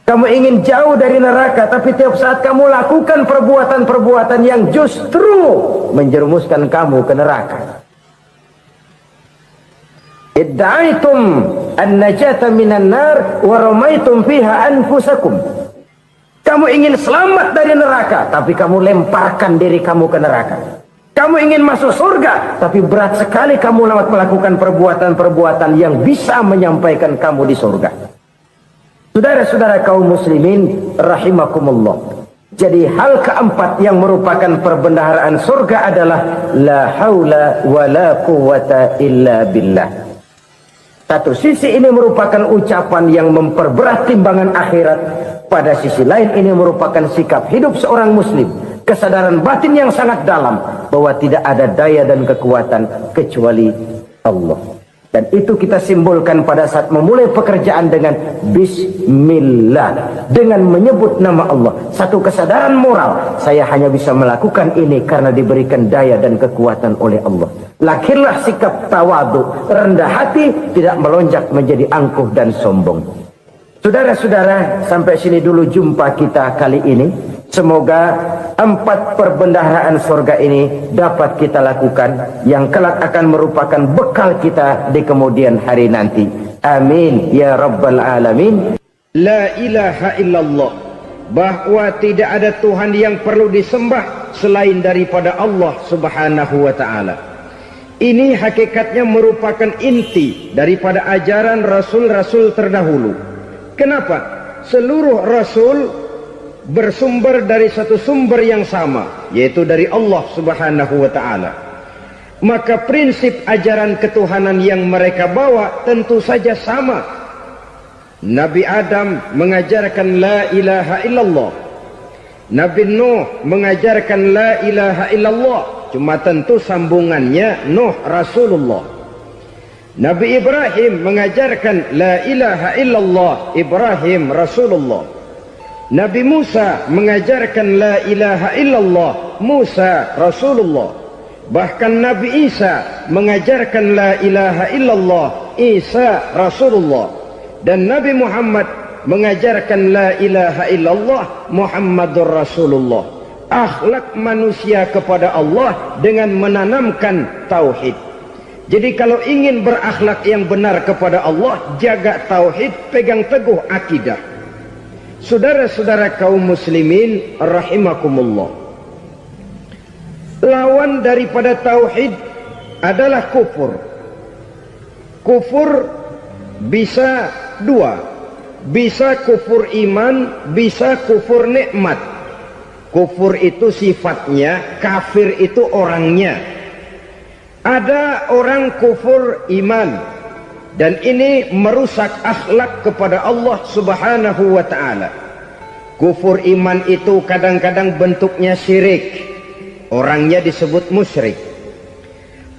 S2: Kamu ingin jauh dari neraka, tapi tiap saat kamu lakukan perbuatan-perbuatan yang justru menjerumuskan kamu ke neraka. Idda'aitum an-najata minan nar wa ramaitum fiha anfusakum. Kamu ingin selamat dari neraka, tapi kamu lemparkan diri kamu ke neraka. Kamu ingin masuk surga, tapi berat sekali kamu melakukan perbuatan-perbuatan yang bisa menyampaikan kamu di surga. Saudara-saudara kaum muslimin rahimakumullah. Jadi hal keempat yang merupakan perbendaharaan surga adalah la haula wa la quwwata illa billah. Satu sisi ini merupakan ucapan yang memperberat timbangan akhirat. Pada sisi lain ini merupakan sikap hidup seorang muslim. Kesadaran batin yang sangat dalam bahwa tidak ada daya dan kekuatan kecuali Allah. Dan itu kita simbolkan pada saat memulai pekerjaan dengan Bismillah. Dengan menyebut nama Allah. Satu kesadaran moral. Saya hanya bisa melakukan ini karena diberikan daya dan kekuatan oleh Allah. Lahirlah sikap tawadu, rendah hati, tidak melonjak menjadi angkuh dan sombong. Saudara-saudara, sampai sini dulu jumpa kita kali ini. Semoga 4 perbendaharaan surga ini dapat kita lakukan, yang kelak akan merupakan bekal kita di kemudian hari nanti. Amin ya rabbal alamin. La ilaha illallah, bahwa tidak ada Tuhan yang perlu disembah selain daripada Allah subhanahu wa ta'ala. Ini hakikatnya merupakan inti daripada ajaran rasul-rasul terdahulu. Kenapa? Seluruh rasul bersumber dari satu sumber yang sama, yaitu dari Allah subhanahu wa ta'ala. Maka prinsip ajaran ketuhanan yang mereka bawa tentu saja sama. Nabi Adam mengajarkan la ilaha illallah. Nabi Nuh mengajarkan la ilaha illallah. Cuma tentu sambungannya Nuh Rasulullah. Nabi Ibrahim mengajarkan la ilaha illallah, Ibrahim Rasulullah. Nabi Musa mengajarkan la ilaha illallah, Musa Rasulullah. Bahkan Nabi Isa mengajarkan la ilaha illallah, Isa Rasulullah. Dan Nabi Muhammad mengajarkan la ilaha illallah, Muhammadur Rasulullah. Akhlak manusia kepada Allah dengan menanamkan tauhid. Jadi kalau ingin berakhlak yang benar kepada Allah, jaga tauhid, pegang teguh akidah. Saudara-saudara kaum muslimin rahimakumullah. Lawan daripada tauhid adalah kufur. Kufur bisa 2. Bisa kufur iman, bisa kufur nikmat. Kufur itu sifatnya, kafir itu orangnya. Ada orang kufur iman, dan ini merusak akhlak kepada Allah subhanahu wa ta'ala. Kufur iman itu kadang-kadang bentuknya syirik, orangnya disebut musyrik.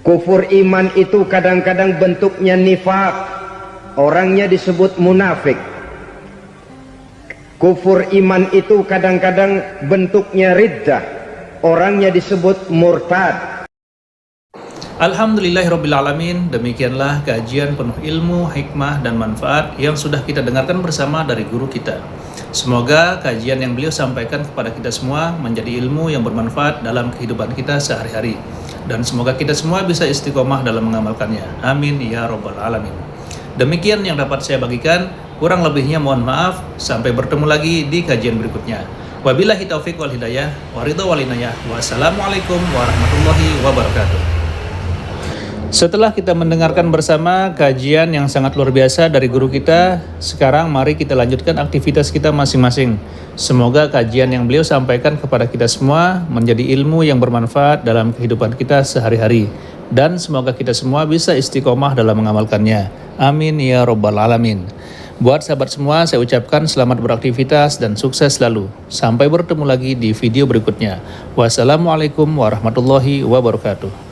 S2: Kufur iman itu kadang-kadang bentuknya nifaq, orangnya disebut munafik. Kufur iman itu kadang-kadang bentuknya riddah, orangnya disebut murtad.
S1: Alhamdulillahirrabbilalamin. Demikianlah kajian penuh ilmu, hikmah, dan manfaat yang sudah kita dengarkan bersama dari guru kita. Semoga kajian yang beliau sampaikan kepada kita semua menjadi ilmu yang bermanfaat dalam kehidupan kita sehari-hari. Dan semoga kita semua bisa istiqomah dalam mengamalkannya. Amin ya rabbal alamin. Demikian yang dapat saya bagikan. Kurang lebihnya mohon maaf. Sampai bertemu lagi di kajian berikutnya. Wabillahi taufiq wal hidayah. Waridha wal inayah. Wassalamualaikum warahmatullahi wabarakatuh. Setelah kita mendengarkan bersama kajian yang sangat luar biasa dari guru kita, sekarang mari kita lanjutkan aktivitas kita masing-masing. Semoga kajian yang beliau sampaikan kepada kita semua menjadi ilmu yang bermanfaat dalam kehidupan kita sehari-hari. Dan semoga kita semua bisa istiqomah dalam mengamalkannya. Amin ya rabbal alamin. Buat sahabat semua, saya ucapkan selamat beraktivitas dan sukses selalu. Sampai bertemu lagi di video berikutnya. Wassalamualaikum warahmatullahi wabarakatuh.